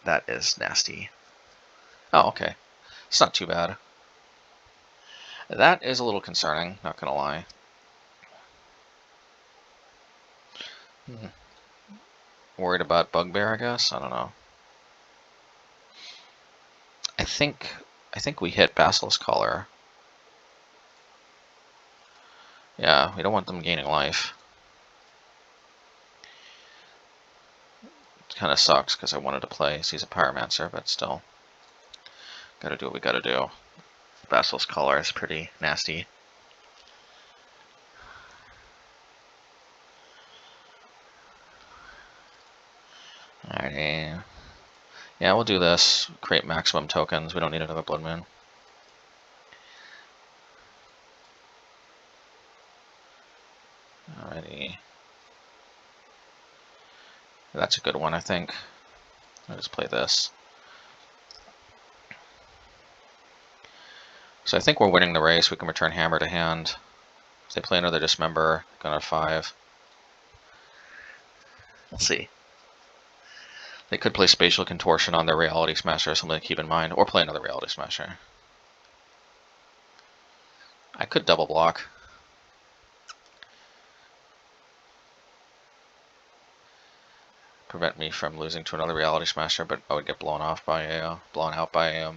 That is nasty. Oh, okay. It's not too bad. That is a little concerning, not gonna lie. Worried about Bugbear, I guess? I don't know. I think we hit Basilisk Collar. Yeah, we don't want them gaining life. It kind of sucks because I wanted to play Seasoned Pyromancer, but still. Gotta do what we gotta do. Basilisk Collar is pretty nasty. Alrighty. Yeah, we'll do this. Create maximum tokens. We don't need another Blood Moon. Alrighty. That's a good one, I think. I'll just play this. So I think we're winning the race. We can return Hammer to hand. If they play another Dismember, gonna have 5. We'll see. They could play Spatial Contortion on their Reality Smasher, something to keep in mind, or play another Reality Smasher. I could double block. prevent me from losing to another Reality Smasher, but I would get blown out by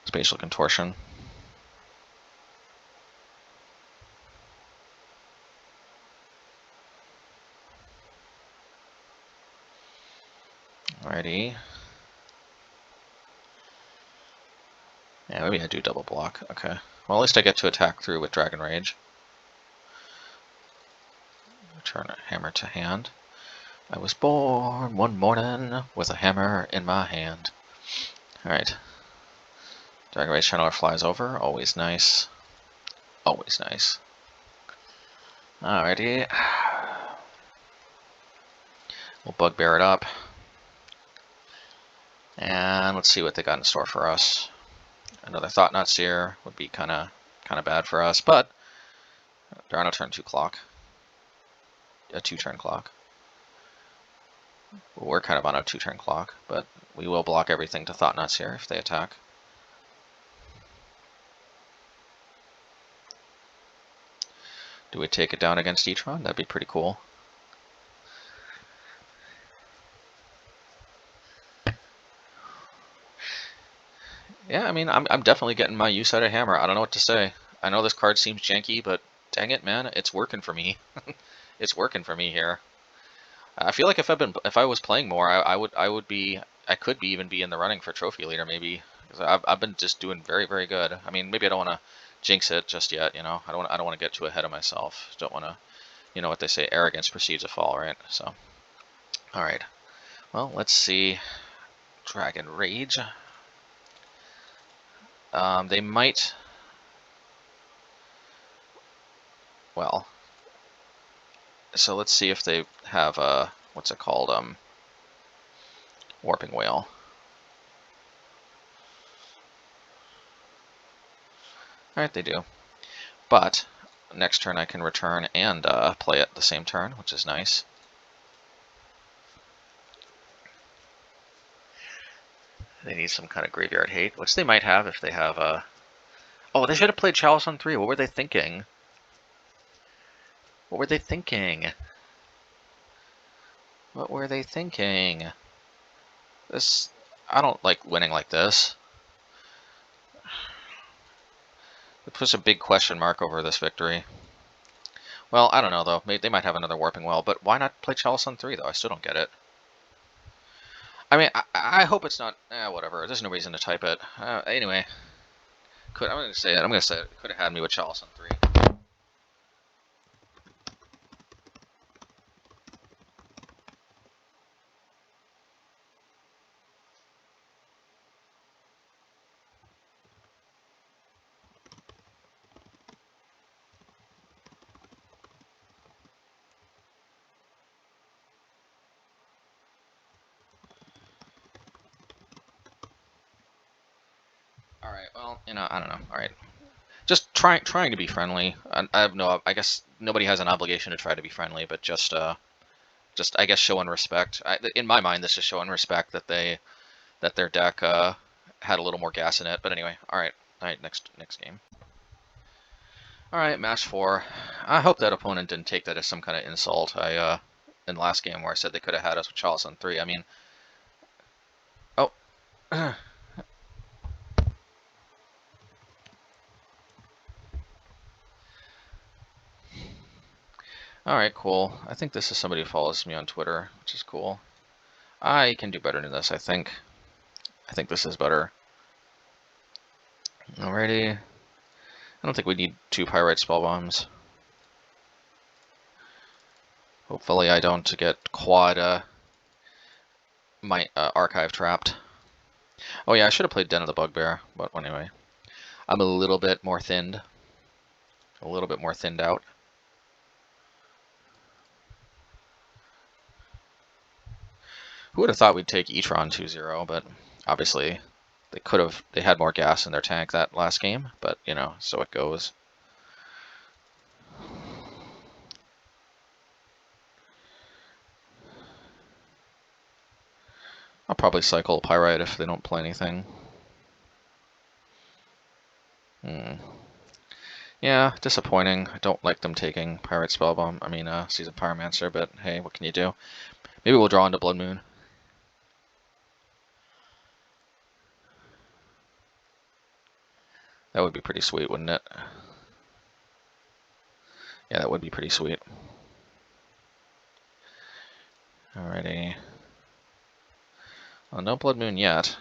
Spatial Contortion. Alrighty. Yeah, maybe I do double block. Okay. Well, at least I get to attack through with Dragon Rage. Return a hammer to hand. I was born one morning with a hammer in my hand. Alright. Dragon Rage Channeler flies over. Always nice. Always nice. Alrighty. We'll Bugbear it up. And let's see what they got in store for us. Another Thought-Knot Seer would be kind of bad for us, but they're on a turn 2 clock. A 2-turn clock. We're kind of on a 2-turn clock, but we will block everything to Thought-Knot Seer if they attack. Do we take it down against Tron? That'd be pretty cool. Yeah, I mean, I'm definitely getting my use out of Hammer. I don't know what to say. I know this card seems janky, but dang it, man, it's working for me. It's working for me here. I feel like if I was playing more, I could even be in the running for Trophy Leader maybe. Because I've been just doing very, very good. I mean, maybe I don't want to jinx it just yet. You know, I don't want to get too ahead of myself. Don't want to, you know what they say, arrogance precedes a fall, right? So, all right. Well, let's see. Dragon Rage. They might. Well, so let's see if they have what's it called? Warping Whale. Alright, they do. But next turn I can return and play it the same turn, which is nice. They need some kind of graveyard hate, which they might have if they have Oh, they should have played Chalice on 3. What were they thinking? What were they thinking? What were they thinking? This... I don't like winning like this. It puts a big question mark over this victory. Well, I don't know, though. They might have another Warping Well, but why not play Chalice on 3, though? I still don't get it. I mean, I hope it's not... whatever. There's no reason to type it. Anyway. I'm going to say it. I'm going to say it. Could have had me with Chalice on 3. Alright, well, you know, I don't know. Alright. Just trying to be friendly. I have no... I guess nobody has an obligation to try to be friendly, but just I guess showing respect. In my mind, this is showing respect that their deck had a little more gas in it. But anyway, alright. Alright, next game. Alright, match 4. I hope that opponent didn't take that as some kind of insult. In the last game where I said they could have had us with Chalice on 3. I mean... Oh. Alright, cool. I think this is somebody who follows me on Twitter, which is cool. I can do better than this, I think. I think this is better. Alrighty. I don't think we need 2 Pyrite Spellbombs. Hopefully I don't get quad my archive trapped. Oh yeah, I should have played Den of the Bugbear, but anyway. I'm a little bit more thinned. A little bit more thinned out. Who would have thought we'd take Tron 2-0, but obviously they had more gas in their tank that last game, but you know, so it goes. I'll probably cycle Pyrite if they don't play anything. Yeah, disappointing. I don't like them taking Pyrite Spellbomb. I mean, Season Pyromancer, but hey, what can you do? Maybe we'll draw into Blood Moon. That would be pretty sweet, wouldn't it? Yeah, that would be pretty sweet. Alrighty. Well, no Blood Moon yet.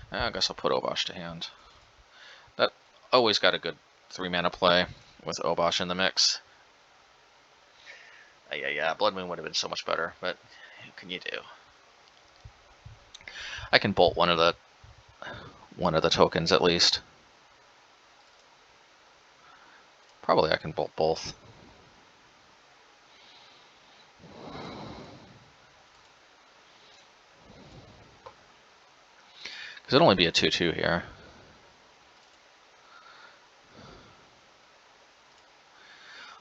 I guess I'll put Obosh to hand. That always got a good 3-mana play with Obosh in the mix. Yeah, Blood Moon would have been so much better, but what can you do? I can bolt one of the tokens at least. Probably I can bolt both. Because it'll only be a 2/2 here.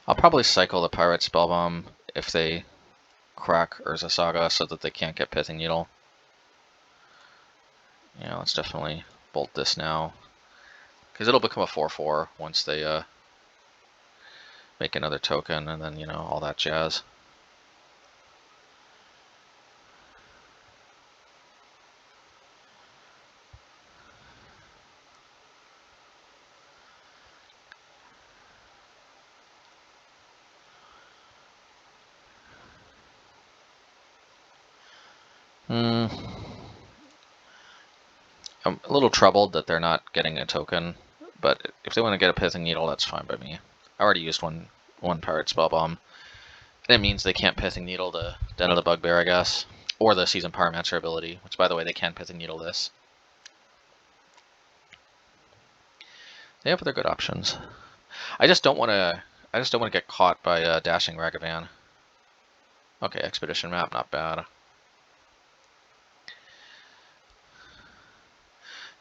I'll probably cycle the Pyrite Spellbomb if they crack Urza Saga so that they can't get Pithing Needle. Yeah, let's definitely bolt this now. Because it'll become a 4/4 once they make another token and then, all that jazz. I'm a little troubled that they're not getting a token, but if they want to get a Pithing Needle, that's fine by me. I already used one Pyrite Spellbomb. And it means they can't Pithing Needle the Den of the Bugbear, I guess. Or the Season Pyromancer ability, which, by the way, they can Pithing Needle this. They have other good options. I just don't want to get caught by dashing Ragavan. Okay, Expedition map, not bad.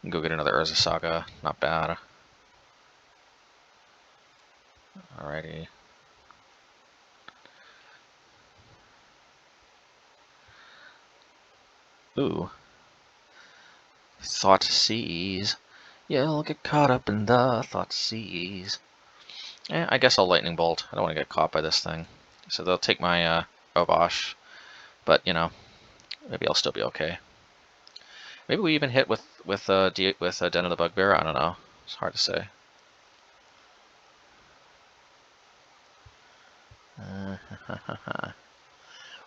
Go get another Urza Saga, not bad. Alrighty. Ooh. Thought Seas. You'll get caught up in the Thought Seas. I guess I'll Lightning Bolt. I don't want to get caught by this thing. So they'll take my Obosh. But, maybe I'll still be okay. Maybe we even hit with Den of the Bugbear. I don't know. It's hard to say.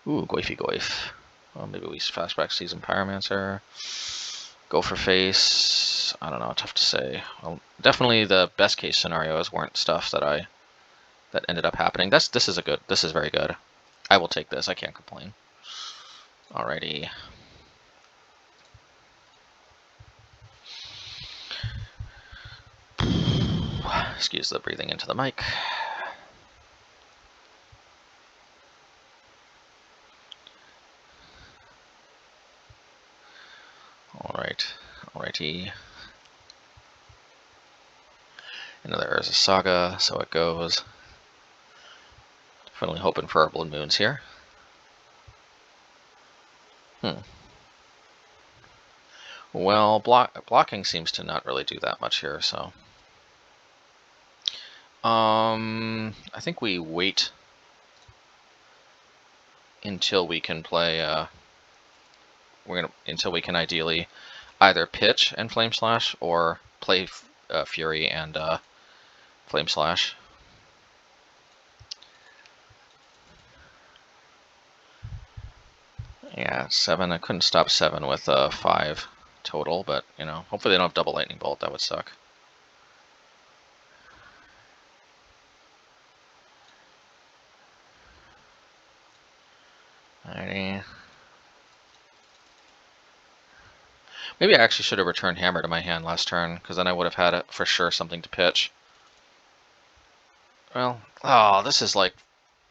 Ooh, Goify Goif. Well, maybe we flashback Season Pyromancer. Go for face. I don't know. Tough to say. Well, definitely the best case scenarios weren't stuff that ended up happening. This is very good. I will take this. I can't complain. Alrighty. Excuse the breathing into the mic. Alrighty. Another Urza Saga, so it goes. Definitely hoping for our Blood Moons here. Well, blocking seems to not really do that much here, so. I think we wait until we can play. Until we can ideally either pitch and Flame Slash or play Fury and Flame Slash. Yeah, 7. I couldn't stop 7 with 5 total, but hopefully they don't have double Lightning Bolt. That would suck. Alrighty. Maybe I actually should have returned Hammer to my hand last turn, because then I would have had it for sure something to pitch. Well, this is like,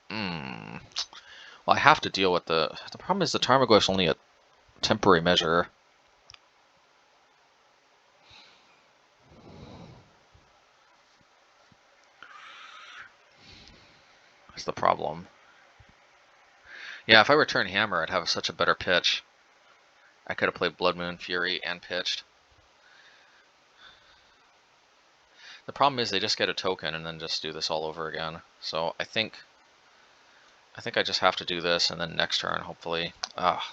well, I have to deal with the problem is the Tarmogoyf's only a temporary measure. That's the problem. Yeah, if I return Hammer, I'd have such a better pitch. I could have played Blood Moon, Fury, and pitched. The problem is they just get a token and then just do this all over again. So I think I just have to do this, and then next turn, hopefully.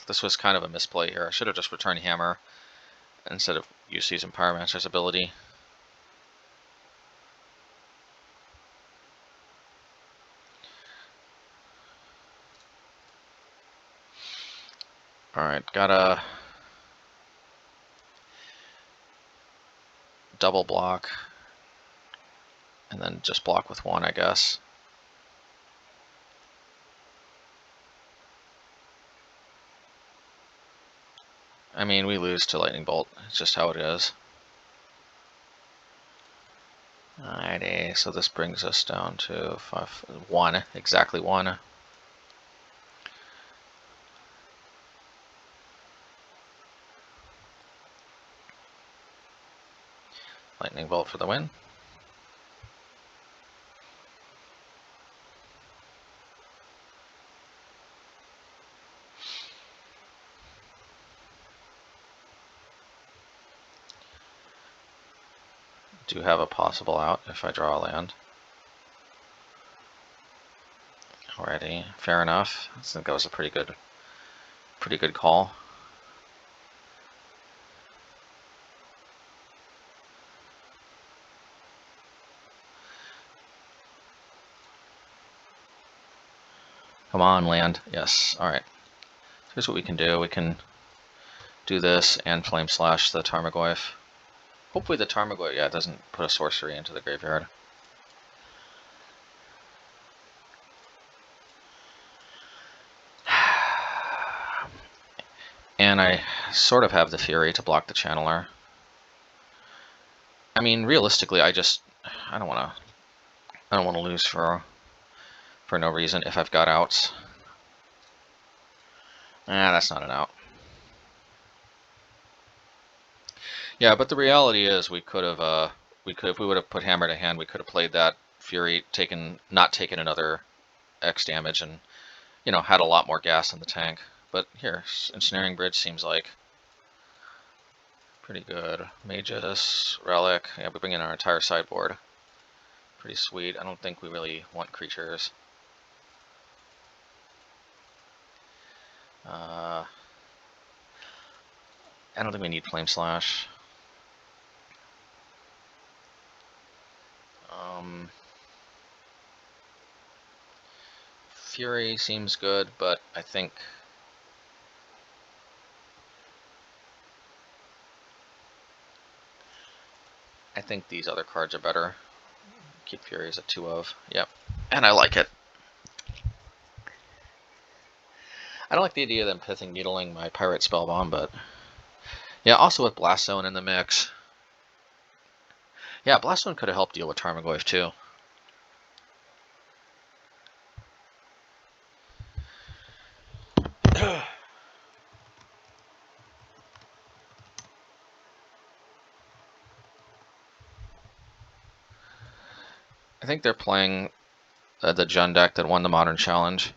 This was kind of a misplay here. I should have just returned Hammer instead of using Pyromancer's ability. Alright, gotta double block, and then just block with one, I guess. I mean, we lose to Lightning Bolt. It's just how it is. Alrighty, so this brings us down to 1, exactly 1. Lightning Bolt for the win. Do have a possible out if I draw a land. Alrighty, fair enough. I think that was a pretty good call. Come on, land. Yes. Alright. Here's what we can do. We can do this and Flame Slash the Tarmogoyf. Hopefully the Tarmogoyf, doesn't put a sorcery into the graveyard. And I sort of have the Fury to block the Channeler. I mean, realistically, I don't want to lose for no reason if I've got outs. That's not an out. Yeah, but the reality is we could have if we would have put Hammer to hand, we could have played that Fury, not taken another X damage, and had a lot more gas in the tank. But here, Ensnaring Bridge seems like pretty good. Magus, Relic, yeah, we bring in our entire sideboard. Pretty sweet. I don't think we really want creatures. I don't think we need Flame Slash. Fury seems good, but I think these other cards are better. Keep Fury as a 2 of. Yep. And I like it. I don't like the idea of them Pithing Needling my Pyrite Spellbomb, but yeah, also with Blast Zone in the mix. Yeah, Blast Zone could have helped deal with Tarmogoyf too. I think they're playing the Jund deck that won the Modern Challenge.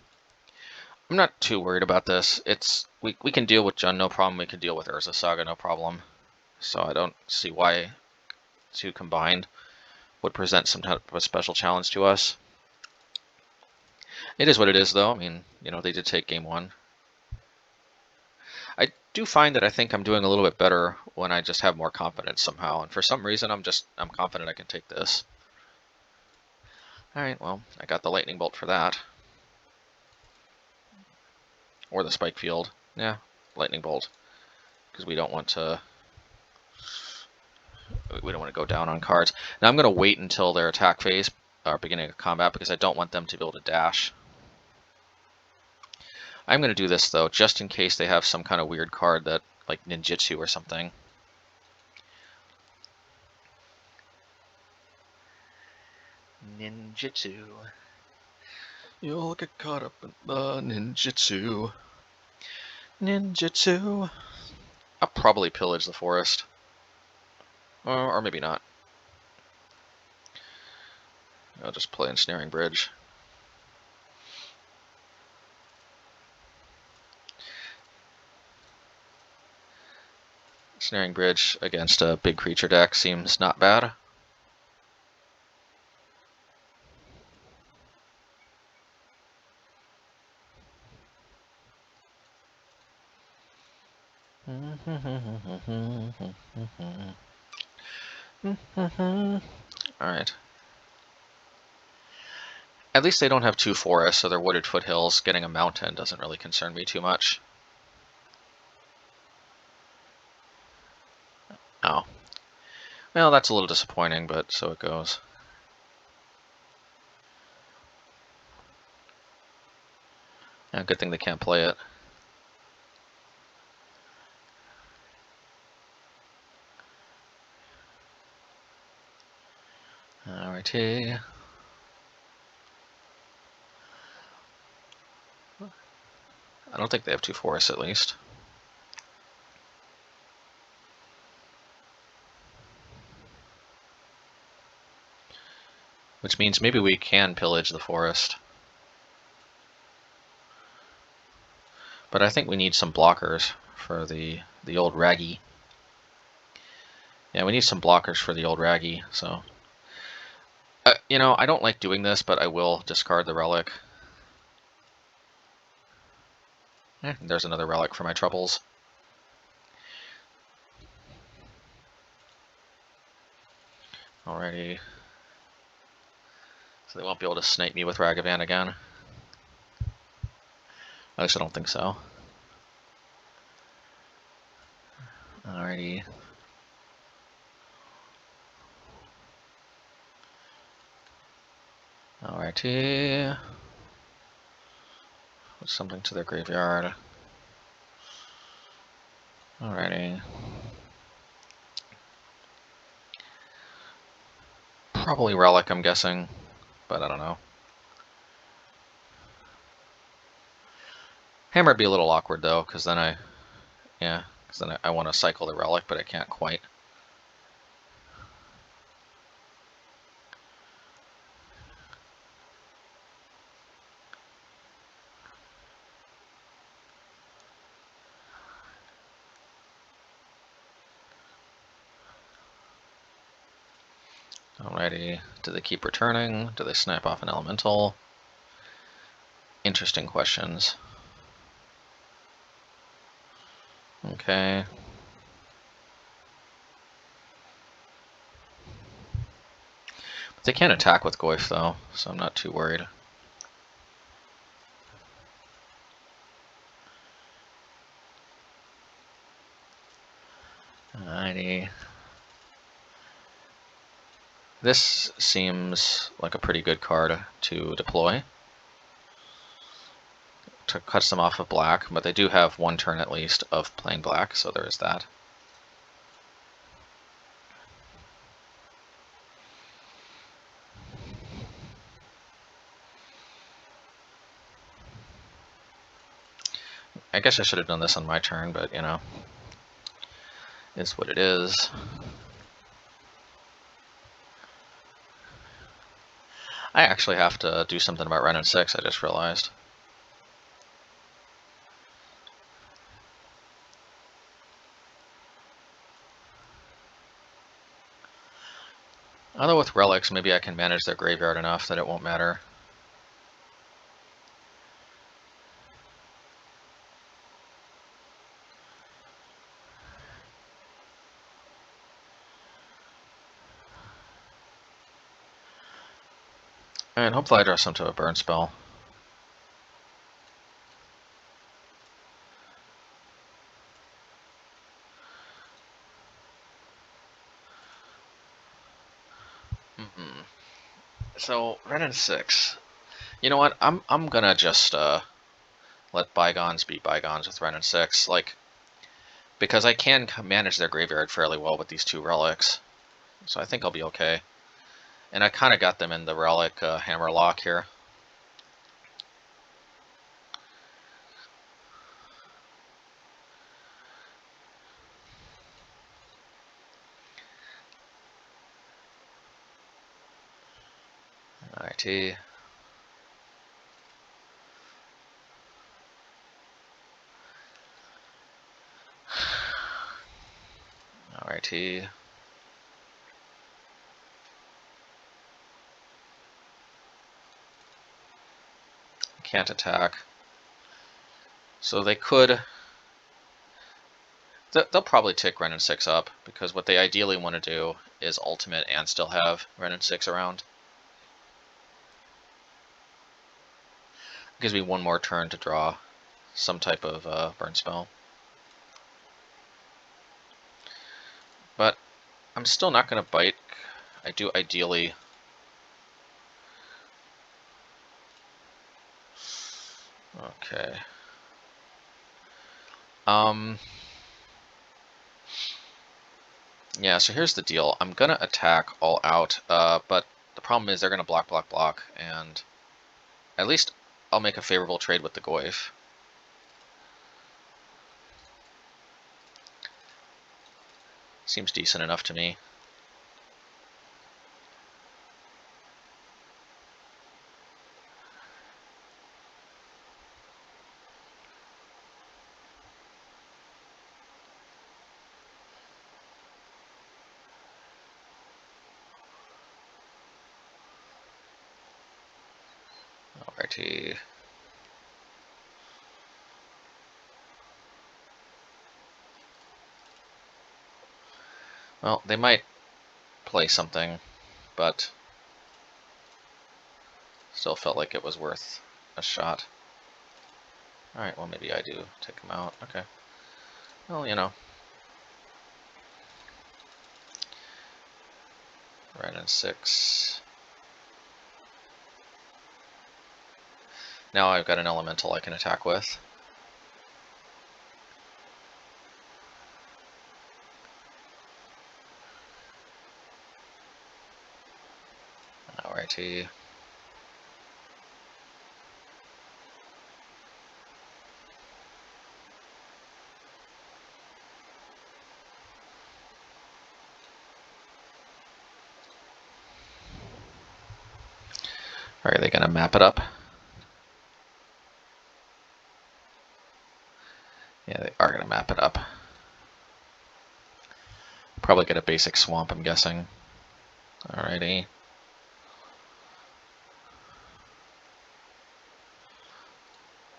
I'm not too worried about this. We can deal with Jund no problem. We can deal with Urza Saga no problem. So I don't see why 2 combined would present some type of a special challenge to us. It is what it is, though. I mean, they did take game 1. I do find that I think I'm doing a little bit better when I just have more confidence somehow, and for some reason I'm confident I can take this. Alright, well, I got the Lightning Bolt for that. Or the Spikefield. Yeah, Lightning Bolt. Because we don't want to go down on cards. Now I'm going to wait until their attack phase, or beginning of combat, because I don't want them to be able to dash. I'm going to do this, though, just in case they have some kind of weird card that, like Ninjutsu or something. Ninjutsu. You'll get caught up in the ninjutsu. Ninjutsu. I'll probably pillage the forest. Or maybe not. I'll just play Ensnaring Bridge. Ensnaring Bridge against a big creature deck seems not bad. Alright. At least they don't have two forests, so they're wooded foothills. Getting a mountain doesn't really concern me too much. Oh. Well, that's a little disappointing, but so it goes. Yeah, good thing they can't play it. Alrighty. I don't think they have two forests, at least. Which means maybe we can pillage the forest. But I think we need some blockers for the old Raggy. Yeah, we need some blockers for the old Raggy, so... you know, I don't like doing this, but I will discard the relic. There's another relic for my troubles. Alrighty. So they won't be able to snipe me with Ragavan again. At least I don't think so. Alrighty. Alrighty. Put something to their graveyard. Alrighty. Probably relic, I'm guessing, but I don't know. Hammer would be a little awkward though, because then I want to cycle the relic, but I can't quite. Alrighty, do they keep returning? Do they snipe off an elemental? Interesting questions. Okay. But they can't attack with Goyf though, so I'm not too worried. Alrighty. This seems like a pretty good card to deploy. To cut them off of black, but they do have one turn at least of playing black, so there is that. I guess I should have done this on my turn, but you know, it's what it is. I actually have to do something about Ren and 6, I just realized. Although with relics, maybe I can manage their graveyard enough that it won't matter. And hopefully I draw some to a burn spell. So Ren and 6. You know what? I'm gonna just let bygones be bygones with Ren and 6, like, because I can manage their graveyard fairly well with these two relics, so I think I'll be okay. And I kind of got them in the relic hammer lock here. Alrighty. Alrighty. Can't attack. So they could They'll probably tick Ren and 6 up, because what they ideally want to do is ultimate and still have Ren and 6 around. Gives me one more turn to draw some type of burn spell. But I'm still not going to bite. I do ideally... Okay. Yeah, so here's the deal. I'm going to attack all out, but the problem is they're going to block, block, block, and at least I'll make a favorable trade with the Goyf. Seems decent enough to me. Alrighty. Well, they might play something, but still felt like it was worth a shot. Alright, well maybe I do take him out. Okay. Well, you know. Red and 6. Now I've got an elemental I can attack with. Alrighty. Are they going to map it up? Yeah, they are going to map it up. Probably get a basic swamp, I'm guessing. Alrighty.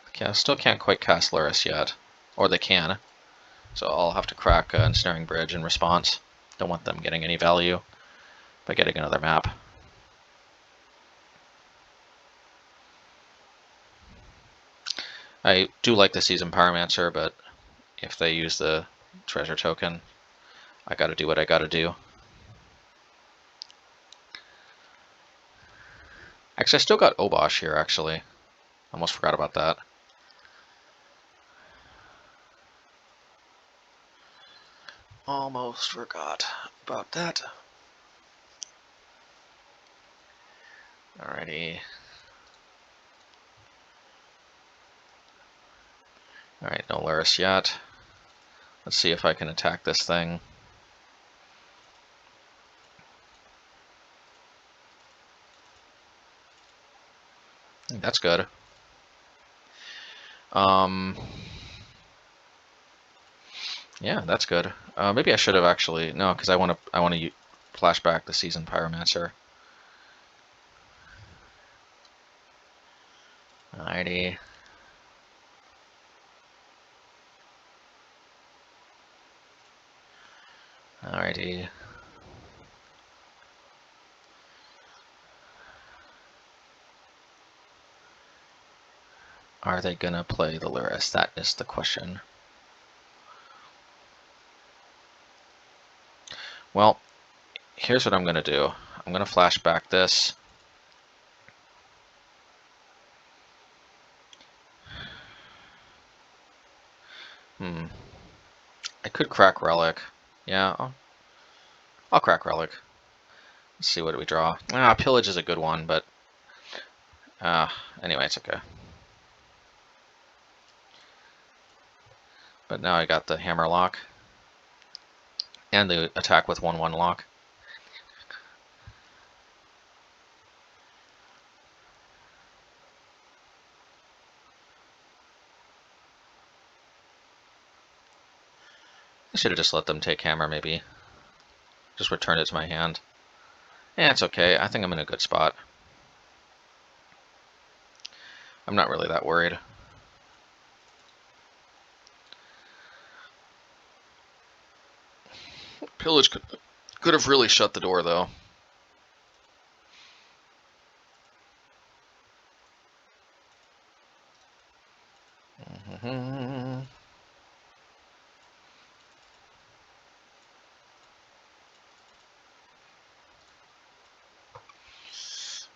Okay, I still can't quite cast Luris yet. Or they can. So I'll have to crack Ensnaring Bridge in response. Don't want them getting any value by getting another map. I do like the Season Pyromancer, but if they use the treasure token, I gotta do what I gotta do. Actually, I still got Obosh here, actually. Almost forgot about that. Almost forgot about that. Alrighty. Alright, no Luris yet. Let's see if I can attack this thing. That's good. Yeah, that's good. Maybe I should have actually no, because I want to flash back the Season Pyromancer. Alrighty. Alrighty. Are they gonna play the Luris? That is the question. Well, here's what I'm gonna do. I'm gonna flash back this. I could crack Relic. Yeah, I'll crack Relic. Let's see what do we draw. Pillage is a good one, but anyway, it's okay. But now I got the Hammerlock and the attack with 1/1 lock. I should have just let them take hammer, maybe. Just return it to my hand. Yeah, it's okay. I think I'm in a good spot. I'm not really that worried. Pillage could have really shut the door, though.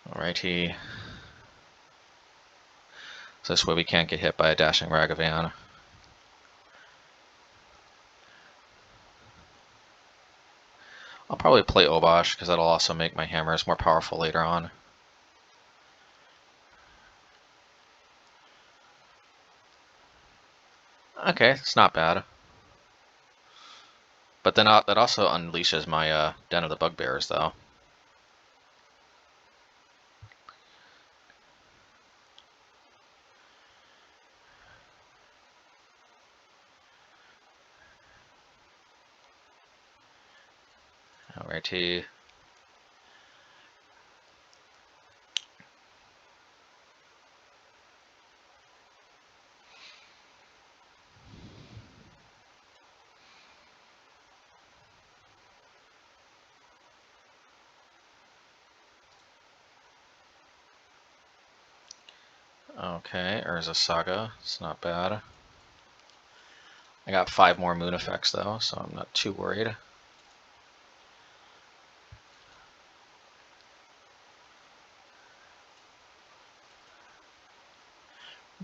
Alrighty. So this way we can't get hit by a dashing Ragavan. I'll probably play Obosh, because that'll also make my hammers more powerful later on. Okay, it's not bad. But then that also unleashes my Den of the Bugbears, though. Alrighty. Okay, Urza Saga. It's not bad. I got 5 more moon effects, though, so I'm not too worried.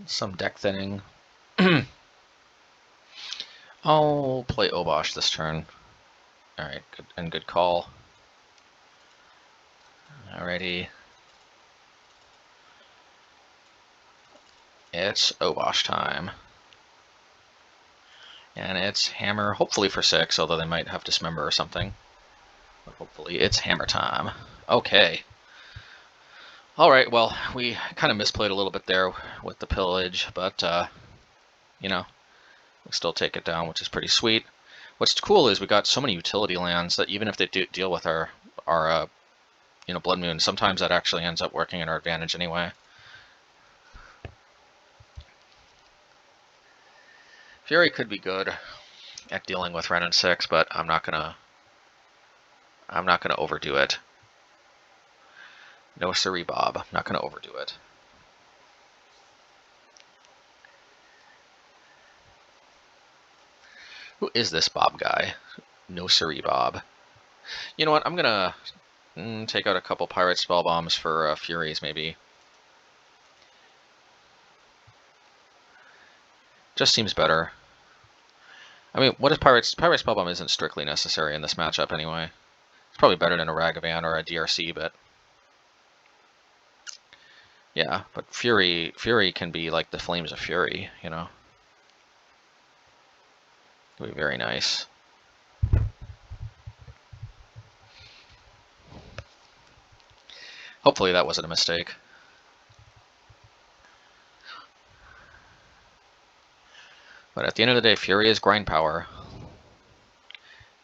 Some deck thinning. I'll play Obosh this turn. Alright, good call. Alrighty. It's Obosh time. And it's hammer, hopefully for 6, although they might have Dismember or something. But hopefully it's hammer time. Okay. Alright, well, we kind of misplayed a little bit there with the pillage, but, you know, we still take it down, which is pretty sweet. What's cool is we got so many utility lands that even if they do deal with our you know, Blood Moon, sometimes that actually ends up working in our advantage anyway. Fury could be good at dealing with Wrenn and 6, but I'm not gonna overdo it. No siree, Bob. I'm not gonna overdo it. Who is this Bob guy? No siree, Bob. You know what? I'm gonna take out a couple Pyrite Spellbombs for Furies, maybe. Just seems better. I mean, what is Pyrite Spellbomb isn't strictly necessary in this matchup anyway. It's probably better than a Ragavan or a DRC, but yeah, but Fury can be like the Flames of Fury, you know. It'd be very nice. Hopefully that wasn't a mistake. But at the end of the day, Fury is grind power.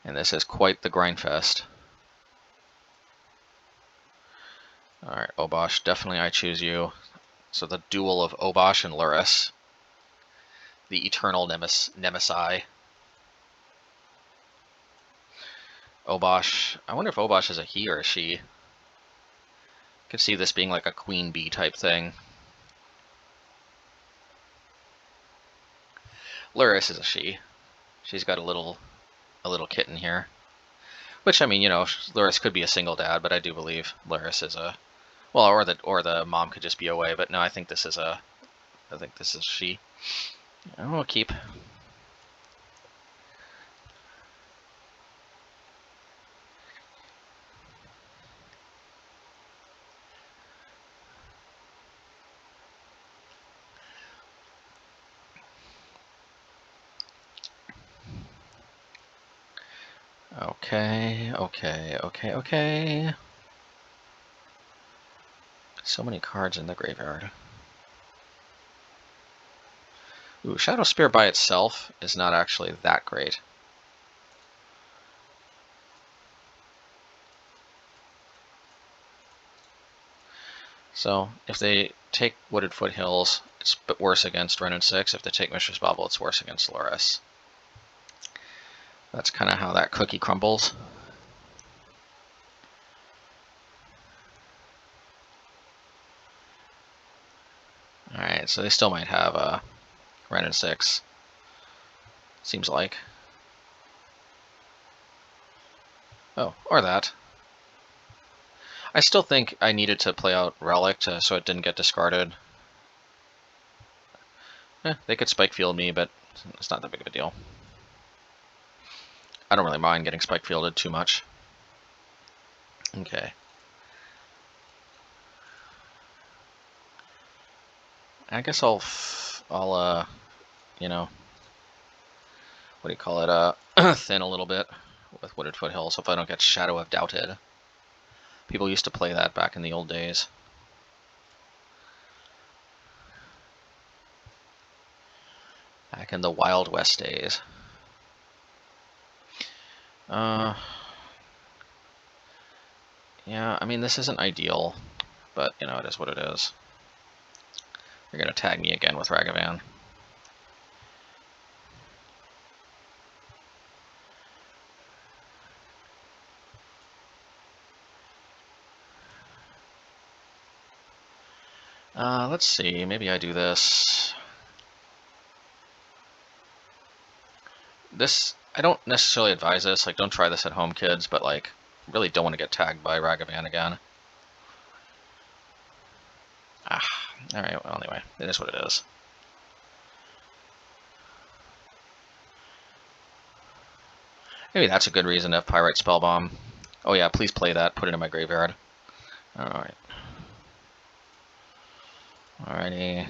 And this is quite the grind fest. Alright, Obosh, definitely I choose you. So the duel of Obosh and Lurrus. The eternal Nemesi. Obosh, I wonder if Obosh is a he or a she. Could see this being like a queen bee type thing. Lurrus is a she. She's got a little kitten here. Which, I mean, you know, Lurrus could be a single dad, but I do believe Lurrus is a, well, or the mom could just be away. But no, I think this is she. I will keep. Okay. So many cards in the graveyard. Ooh, Shadow Spear by itself is not actually that great. So, if they take Wooded Foothills, it's worse against Wrenn and 6. If they take Mishra's Bauble, it's worse against Lurrus. That's kind of how that cookie crumbles. Alright, so they still might have a Ren and 6. Seems like. Oh, or that. I still think I needed to play out Relic so it didn't get discarded. They could Spikefield me, but it's not that big of a deal. I don't really mind getting Spikefielded too much. Okay. I guess I'll you know, what do you call it, thin a little bit with Wooded Foothills, so if I don't get Shadow of Doubted. People used to play that back in the old days. Back in the Wild West days. Yeah, I mean, this isn't ideal, but, you know, it is what it is. You're going to tag me again with Ragavan. Let's see, maybe I do this. I don't necessarily advise this, like, don't try this at home, kids, but, like, really don't want to get tagged by Ragavan again. Alright, well, anyway, it is what it is. Maybe that's a good reason to have Pyrite Spellbomb. Oh yeah, please play that, put it in my graveyard. Alright. Alrighty.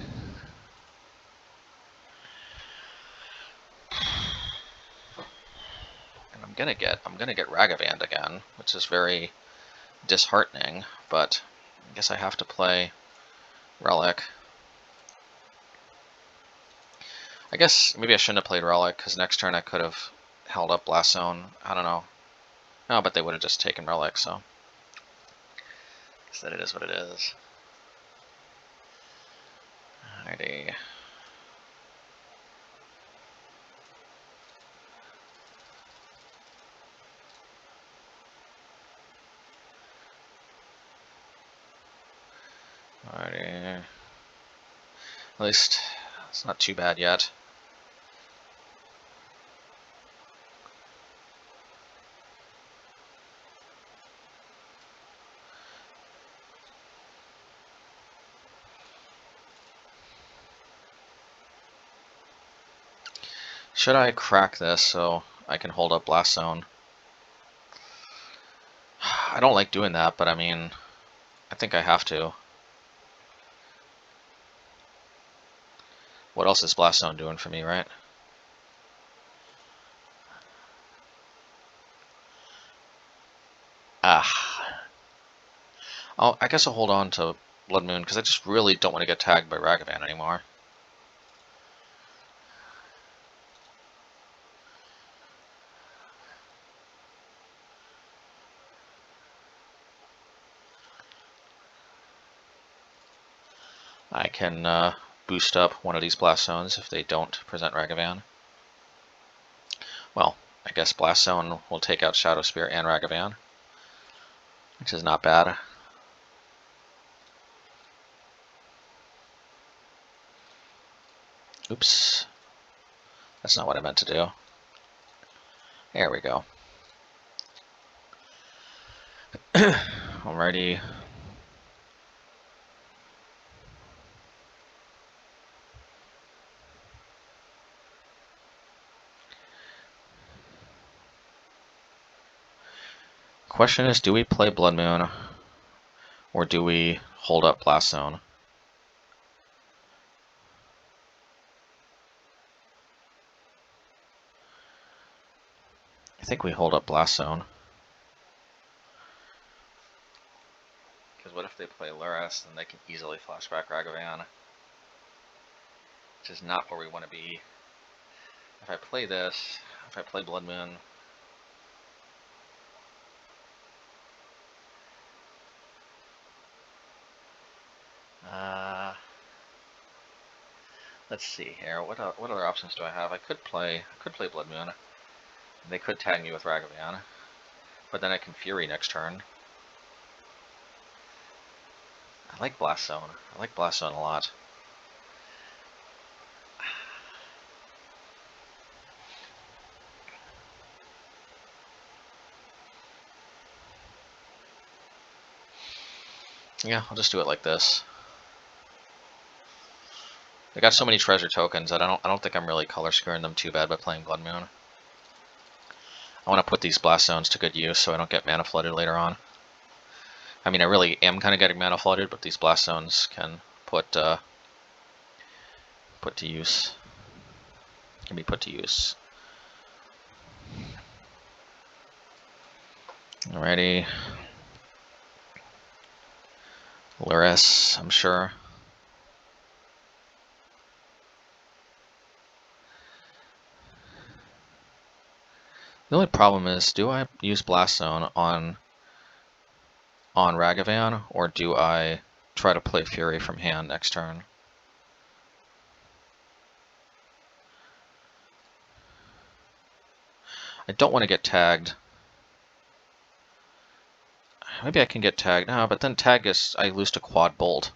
And I'm gonna get Ragavan again, which is very disheartening, but I guess I have to play Relic. I guess maybe I shouldn't have played Relic, because next turn I could have held up Blast Zone. I don't know. No, but they would have just taken Relic, so. Instead it is what it is. Alrighty. Alrighty. At least it's not too bad yet. Should I crack this so I can hold up Blast Zone? I don't like doing that, but I mean, I think I have to. What else is Blast Zone doing for me, right? I guess I'll hold on to Blood Moon, because I just really don't want to get tagged by Ragavan anymore. I can boost up one of these Blast Zones if they don't present Ragavan. Well, I guess Blast Zone will take out Shadow Spear and Ragavan, which is not bad. Oops. That's not what I meant to do. There we go. Alrighty. Question is, do we play Blood Moon, or do we hold up Blast Zone? I think we hold up Blast Zone. Because what if they play Luras, then they can easily flashback Ragavan. Which is not where we want to be. If I play this, if I play Blood Moon, let's see here. What other options do I have? I could play Blood Moon. They could tag me with Ragavan, but then I can Fury next turn. I like Blast Zone. I like Blast Zone a lot. Yeah, I'll just do it like this. I got so many treasure tokens that I don't think I'm really color skewering them too bad by playing Blood Moon. I want to put these Blast Zones to good use so I don't get mana flooded later on. I mean, I really am kind of getting mana flooded, but these Blast Zones can put to use. Can be put to use. Alrighty. Luris, I'm sure. The only problem is, do I use Blast Zone on Ragavan, or do I try to play Fury from hand next turn? I don't want to get tagged. Maybe I can get tagged. No, but then tag is I lose to Quad Bolt.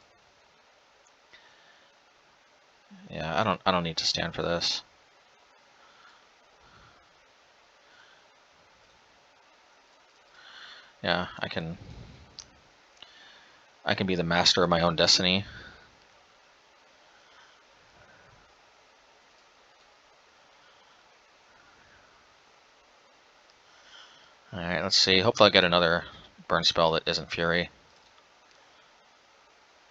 Yeah, I don't need to stand for this. Yeah, I can be the master of my own destiny. Alright, let's see. Hopefully I get another burn spell that isn't Fury.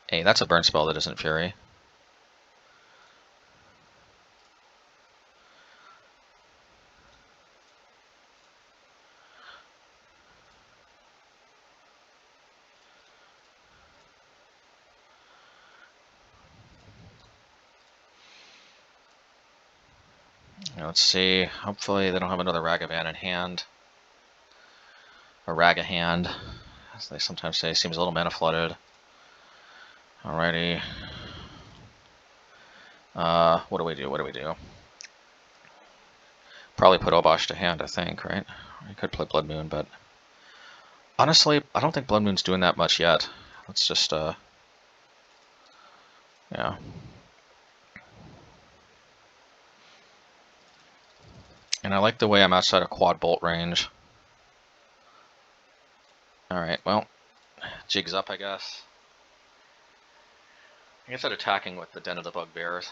Hey, that's a burn spell that isn't Fury. Let's see. Hopefully they don't have another Ragavan in hand. A Raga hand, as they sometimes say. Seems a little mana flooded. Alrighty. What do we do? What do we do? Probably put Obosh to hand, I think, right? I could play Blood Moon, but honestly, I don't think Blood Moon's doing that much yet. Let's just, yeah. And I like the way I'm outside of Quad Bolt range. Alright, well, jig's up, I guess. I guess I'm attacking with the Den of the Bugbears,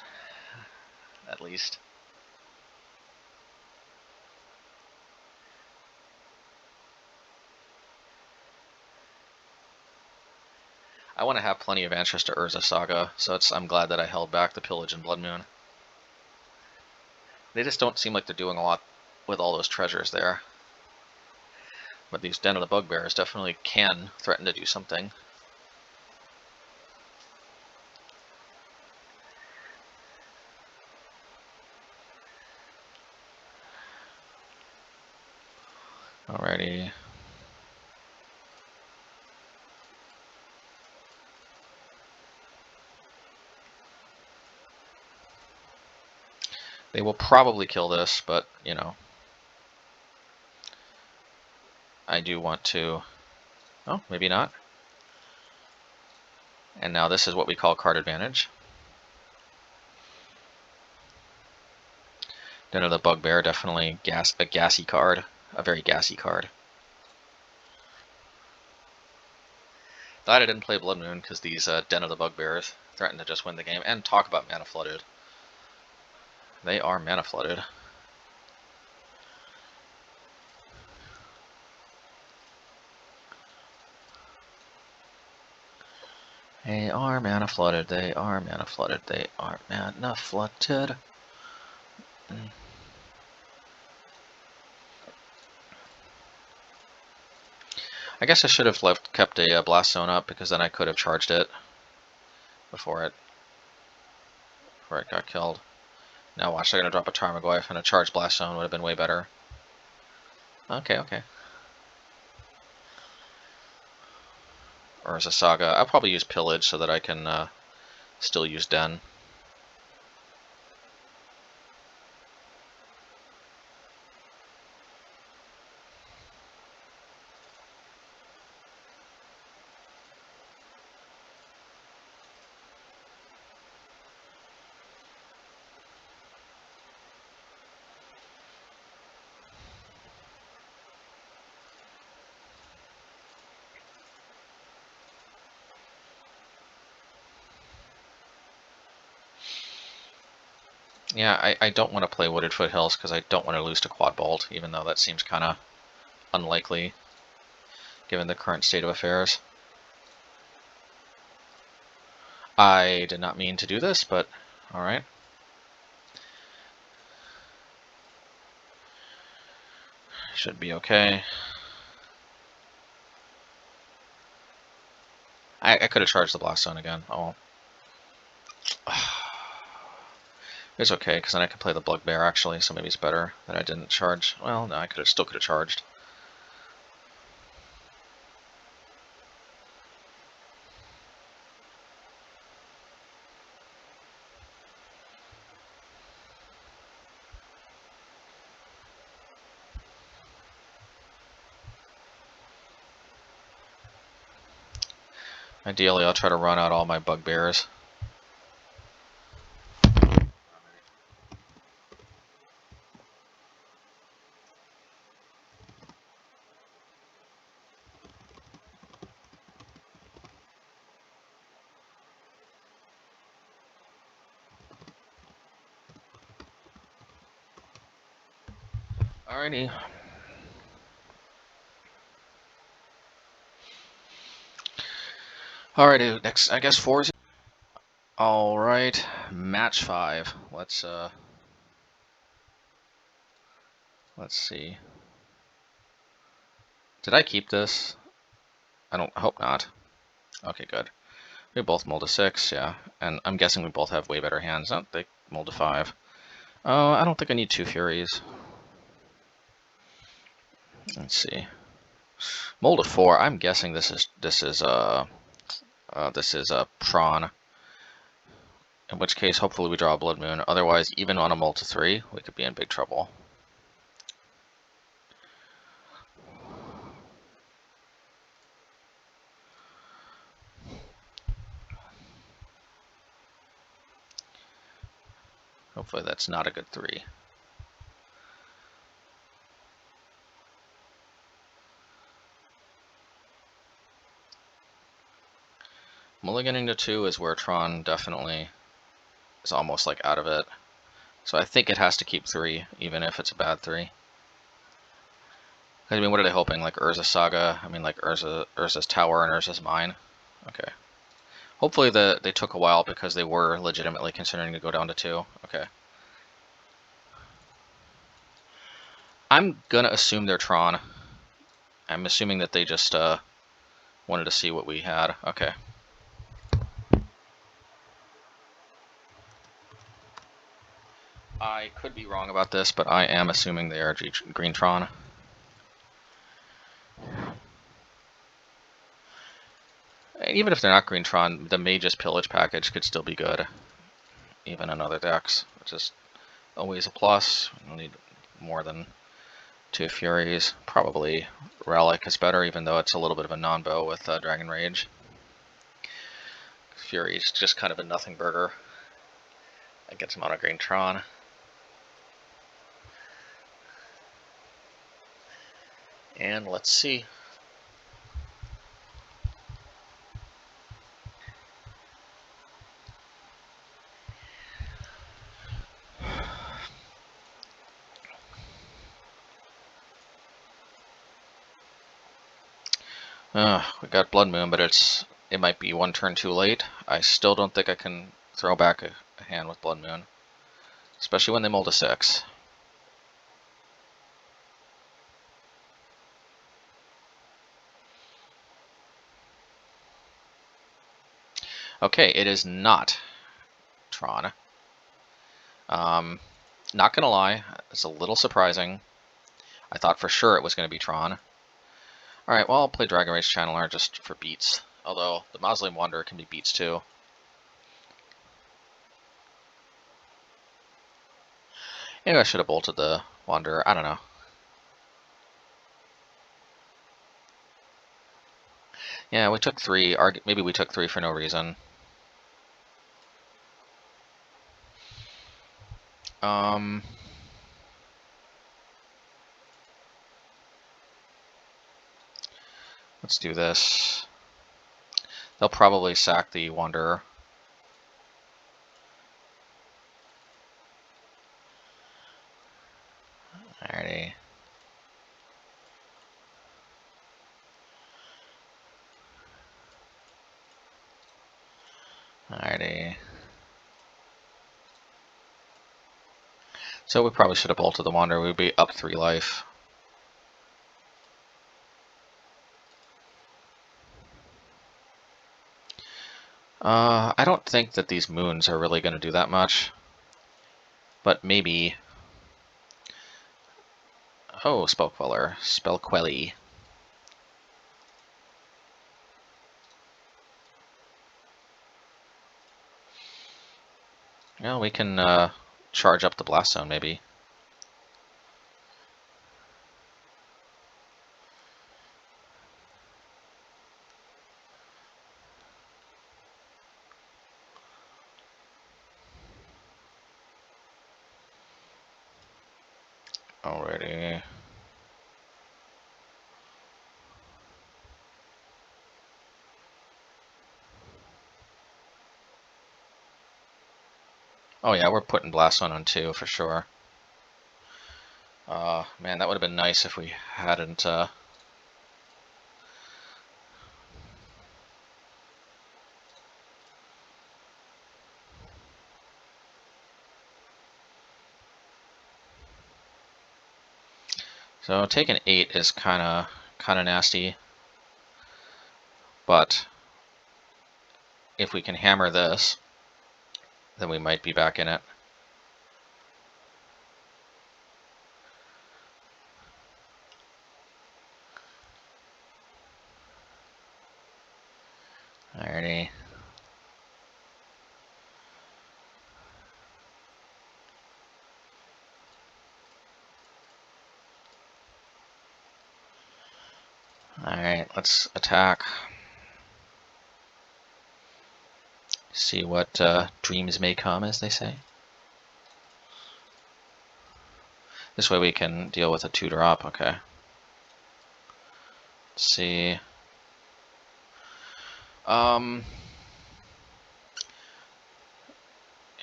at least. I want to have plenty of answers to Urza Saga, so I'm glad that I held back the Pillage and Blood Moon. They just don't seem like they're doing a lot with all those treasures there. But these Den of the Bugbears definitely can threaten to do something. Alrighty. They will probably kill this, but, you know. I do want to... Oh, maybe not. And now this is what we call card advantage. Den of the Bugbear, definitely a gassy card. A very gassy card. Glad I didn't play Blood Moon, because these Den of the Bugbears threaten to just win the game. And talk about mana flooded. They are mana flooded. They are mana flooded. They are mana flooded. They are mana flooded. I guess I should have kept a Blast Zone up, because then I could have charged it before it got killed. Now watch, they're gonna drop a Tarmogoyf, and a charged Blast Zone would have been way better. Okay, okay. Or as a Saga, I'll probably use Pillage so that I can still use Den. Yeah, I don't want to play Wooded Foothills because I don't want to lose to Quad Bolt, even though that seems kind of unlikely given the current state of affairs. I did not mean to do this, but alright. Should be okay. I could have charged the Blast Zone again. Oh. It's okay, because then I could play the Bugbear actually, so maybe it's better that I didn't charge. Well, no, I still could have charged. Ideally, I'll try to run out all my Bugbears. Alrighty. Alrighty, next, I guess 4 is... Alright, match 5. Let's see. Did I keep this? I hope not. Okay, good. We both mulled a 6, yeah. And I'm guessing we both have way better hands. Oh, they mulled a 5. Oh, I don't think I need 2 Furies. Let's see. Mulled a 4. I'm guessing this is Tron. In which case, hopefully we draw a Blood Moon. Otherwise, even on a mull to 3, we could be in big trouble. Hopefully that's not a good 3. Mulliganing to 2 is where Tron definitely is almost like out of it. So I think it has to keep 3, even if it's a bad 3. I mean, what are they hoping? Like Urza's Saga? I mean, like Urza's Tower and Urza's Mine? Okay. Hopefully they took a while because they were legitimately considering to go down to 2. Okay. I'm gonna assume they're Tron. I'm assuming that they just wanted to see what we had. Okay. I could be wrong about this, but I am assuming they are Green Tron. Even if they're not Green Tron, the Mage's Pillage package could still be good, even in other decks, which is always a plus. We'll need more than 2 Furies. Probably Relic is better, even though it's a little bit of a non-bow with Dragon Rage. Fury is just kind of a nothing burger. That gets him out of Green Tron. And let's see. We got Blood Moon, but it might be 1 turn too late. I still don't think I can throw back a hand with Blood Moon, especially when they mulled a 6. Okay, it is not Tron. Not gonna lie, it's a little surprising. I thought for sure it was going to be Tron. Alright, well, I'll play Dragon Rage Channeler just for beats. Although, the Mausoleum Wanderer can be beats too. Maybe I should have bolted the Wanderer, I don't know. Yeah, we took 3. Maybe we took 3 for no reason. Let's do this. They'll probably sack the Wanderer. Alrighty. So we probably should have bolted the Wanderer. We'd be up 3 life. I don't think that these moons are really going to do that much. But maybe... Oh, Spell Queller. Spell Quelly. Well, we can charge up the Blast Zone, maybe. Alrighty. Oh yeah, we're putting Blast Zone on 2 for sure. Man, that would have been nice if we hadn't... So taking 8 is kind of nasty, but if we can hammer this, then we might be back in it. Alrighty. Alright, let's attack. See what dreams may come, as they say. This way we can deal with a 2-drop, okay. Let's see. Yeah,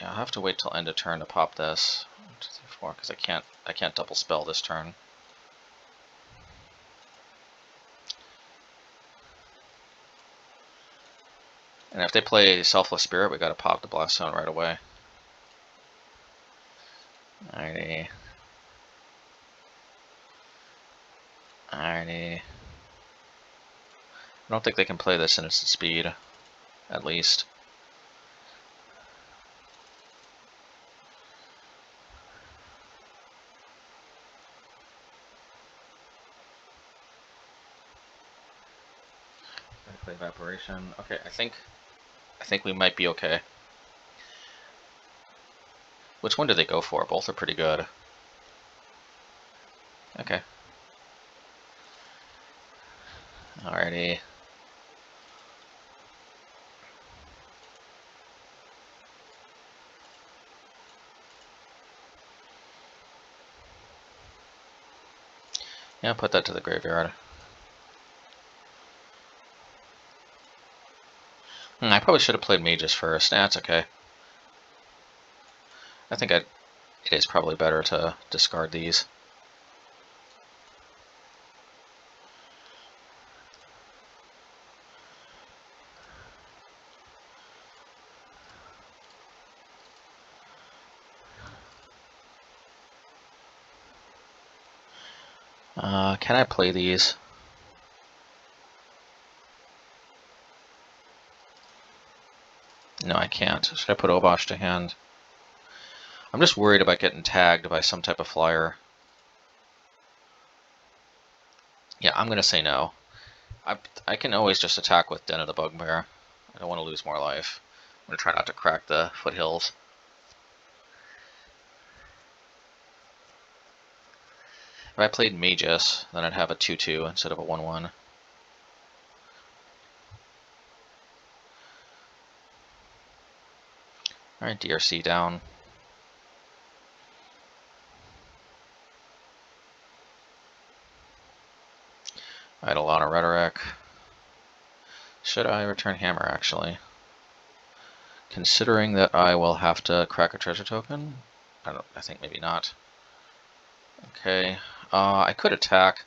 I'll have to wait till end of turn to pop this. 1, 2, 3, 4, because I can't double spell this turn. And if they play Selfless Spirit, we gotta pop the Blast Zone right away. Alrighty. Alrighty. I don't think they can play this in instant speed, at least. Play Evaporation. Okay, I think we might be okay. Which one do they go for? Both are pretty good. Okay. Alrighty. Yeah, put that to the graveyard. I probably should have played Mages first. That's okay. I think it is probably better to discard these. Can I play these? No, I can't. Should I put Obosh to hand? I'm just worried about getting tagged by some type of flyer. Yeah, I'm going to say no. I can always just attack with Den of the Bugbear. I don't want to lose more life. I'm going to try not to crack the Foothills. If I played Magus, then I'd have a 2-2 instead of a 1-1. Alright, DRC down. Eidolon Rhetoric. Should I return Hammer, actually? Considering that I will have to crack a treasure token? I think maybe not. Okay. I could attack.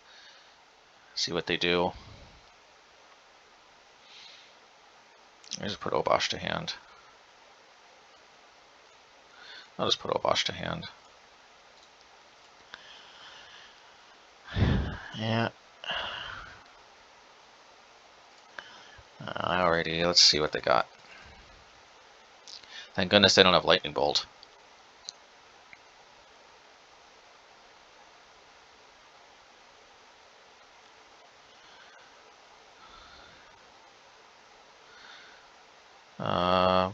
See what they do. I just put Obosh to hand. I'll just put Obosh to hand. Yeah. Alrighty, let's see what they got. Thank goodness they don't have Lightning Bolt.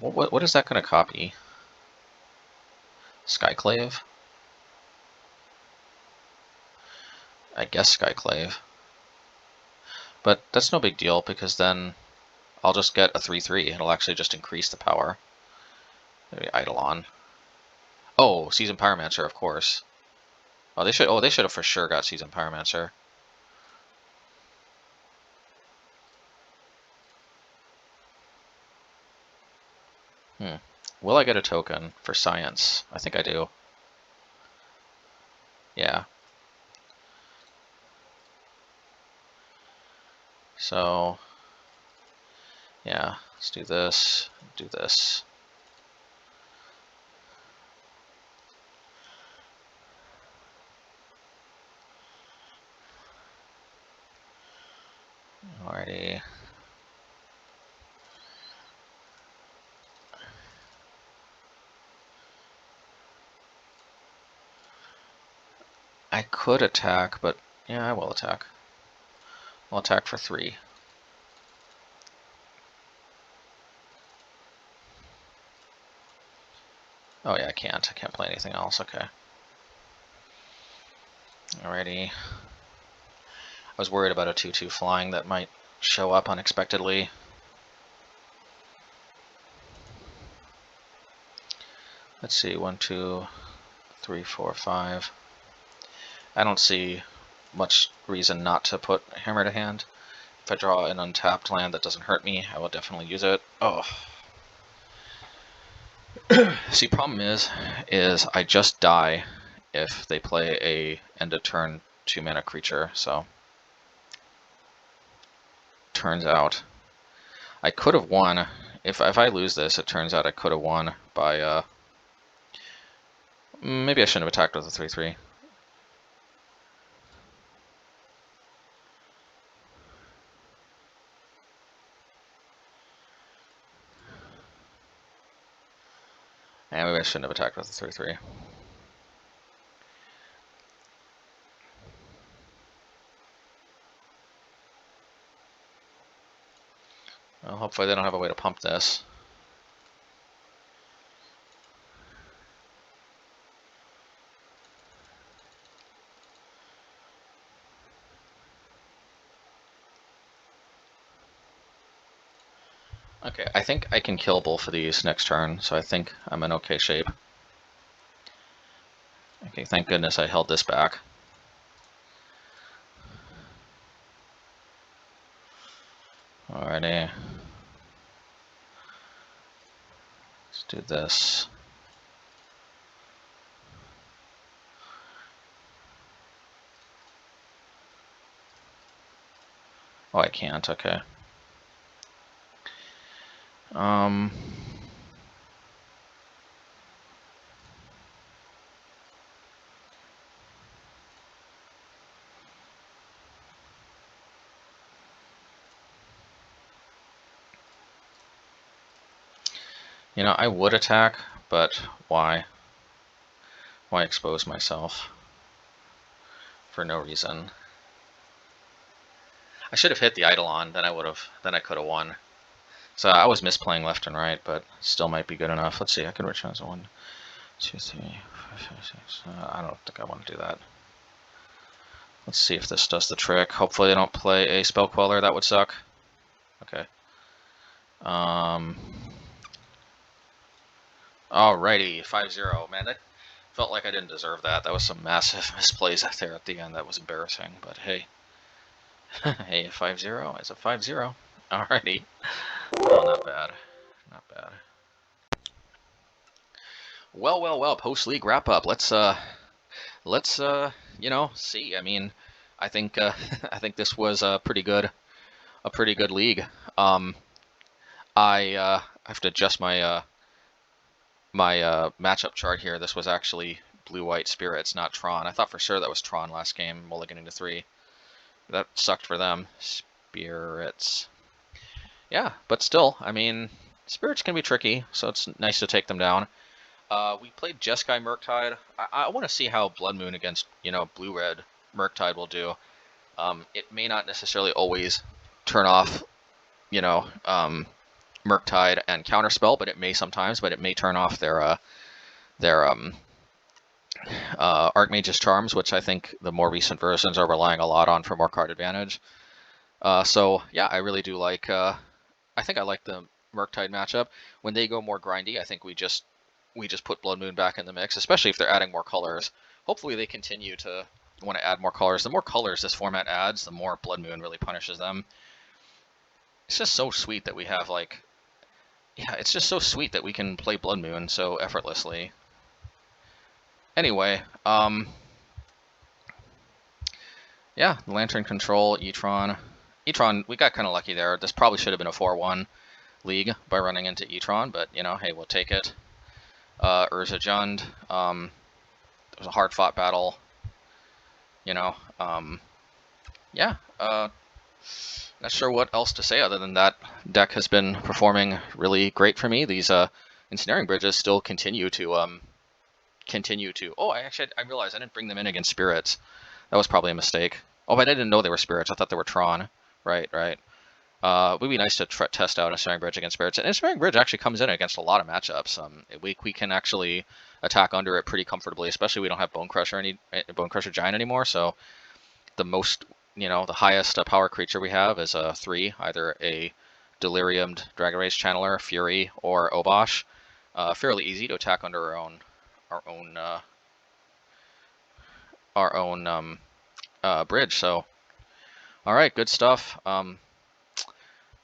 What is that going to copy? Skyclave? I guess Skyclave. But that's no big deal, because then I'll just get a 3/3. It'll actually just increase the power. Maybe Eidolon. Oh, Seasoned Pyromancer, of course. Oh, they should have for sure got Seasoned Pyromancer. Will I get a token for science? I think I do. Yeah. So, yeah, let's do this, do this. Alrighty. I could attack, but yeah, I will attack. I'll attack for 3. Oh yeah, I can't. I can't play anything else. Okay. Alrighty. I was worried about a 2/2 flying that might show up unexpectedly. Let's see, 1, 2, 3, 4, 5. I don't see much reason not to put Hammer to hand. If I draw an untapped land that doesn't hurt me, I will definitely use it. Oh. See, problem is I just die if they play a end of turn 2-mana creature, so turns out I could have won. If I lose this, it turns out I could have won by maybe I shouldn't have attacked with a 3/3. Yeah, maybe I shouldn't have attacked with a 3/3. Well, hopefully they don't have a way to pump this. Okay, I think I can kill both of these next turn, so I think I'm in okay shape. Okay, thank goodness I held this back. Alrighty. Let's do this. Oh, I can't, okay. You know, I would attack, but why? Why expose myself? For no reason. I should have hit the Eidolon, then I could have won. So I was misplaying left and right, but still might be good enough. Let's see, I can return as a 1, 2, 3, 4, 5, 6. I don't think I want to do that. Let's see if this does the trick. Hopefully they don't play a Spell Queller, that would suck. Okay. Alrighty, 5-0. Man, that felt like I didn't deserve that. That was some massive misplays out there at the end. That was embarrassing, but hey. Hey, 5-0 is a 5-0. Alrighty. Oh, not bad. Not bad. Well, post-league wrap-up. Let's you know, see. I mean, I think I think this was a pretty good league. I have to adjust my matchup chart here, this was actually blue-white spirits, not Tron. I thought for sure that was Tron last game, mulliganing to 3. That sucked for them. Spirits. Yeah, but still, I mean, spirits can be tricky, so it's nice to take them down. We played Jeskai Murktide. I want to see how Blood Moon against, blue-red Murktide will do. It may not necessarily always turn off, Murktide and Counterspell, but it may sometimes. But it may turn off their Archmage's Charms, which I think the more recent versions are relying a lot on for more card advantage. So yeah, I really do like. I think I like the Murktide matchup. When they go more grindy, I think we just put Blood Moon back in the mix, especially if they're adding more colors. Hopefully they continue to want to add more colors. The more colors this format adds, the more Blood Moon really punishes them. It's just so sweet that we have it's just so sweet that we can play Blood Moon so effortlessly. Anyway, yeah, Lantern Control, E-Tron. E-Tron, we got kind of lucky there. This probably should have been a 4-1 league by running into E-Tron, but, hey, we'll take it. Urza Jund. It was a hard-fought battle. Yeah. Not sure what else to say other than that deck has been performing really great for me. These Ensnaring Bridges still continue to... Oh, I realized I didn't bring them in against Spirits. That was probably a mistake. Oh, but I didn't know they were Spirits. I thought they were Tron. Right. It would be nice to test out Ensnaring Bridge against Spirits. And Ensnaring Bridge actually comes in against a lot of matchups. We can actually attack under it pretty comfortably, especially we don't have Bone Crusher Giant anymore. So the most, the highest power creature we have is a 3, either a Deliriumed Dragon Rage Channeler, Fury, or Obosh. Fairly easy to attack under our own bridge. So, all right, good stuff.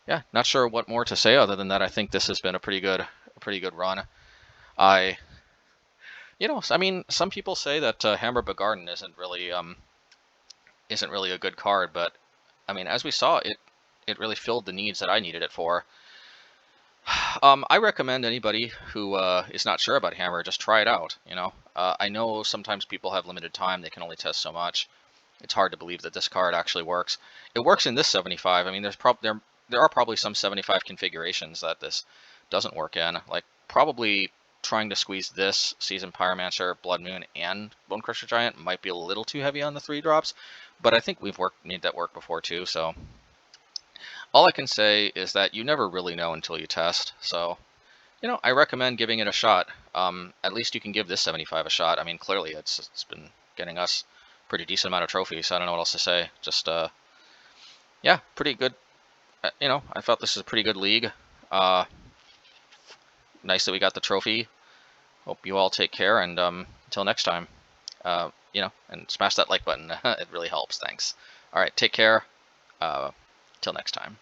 Yeah, not sure what more to say other than that. I think this has been a pretty good run. I mean, some people say that Hammer Bogargan isn't really a good card, but I mean, as we saw, it really filled the needs that I needed it for. I recommend anybody who is not sure about Hammer, just try it out. I know sometimes people have limited time; they can only test so much. It's hard to believe that this card actually works. It works in this 75. I mean, there are probably some 75 configurations that this doesn't work in. Like probably trying to squeeze this Seasoned Pyromancer, Blood Moon, and Bone Crusher Giant might be a little too heavy on the 3 drops, but I think we've made that work before too. So all I can say is that you never really know until you test. So I recommend giving it a shot. At least you can give this 75 a shot. I mean, clearly it's been getting us pretty decent amount of trophies. So I don't know what else to say. Just yeah, pretty good. I felt this is a pretty good league. Nice that we got the trophy. Hope you all take care, and until next time, and smash that like button. It really helps. Thanks. All right, take care. Till next time.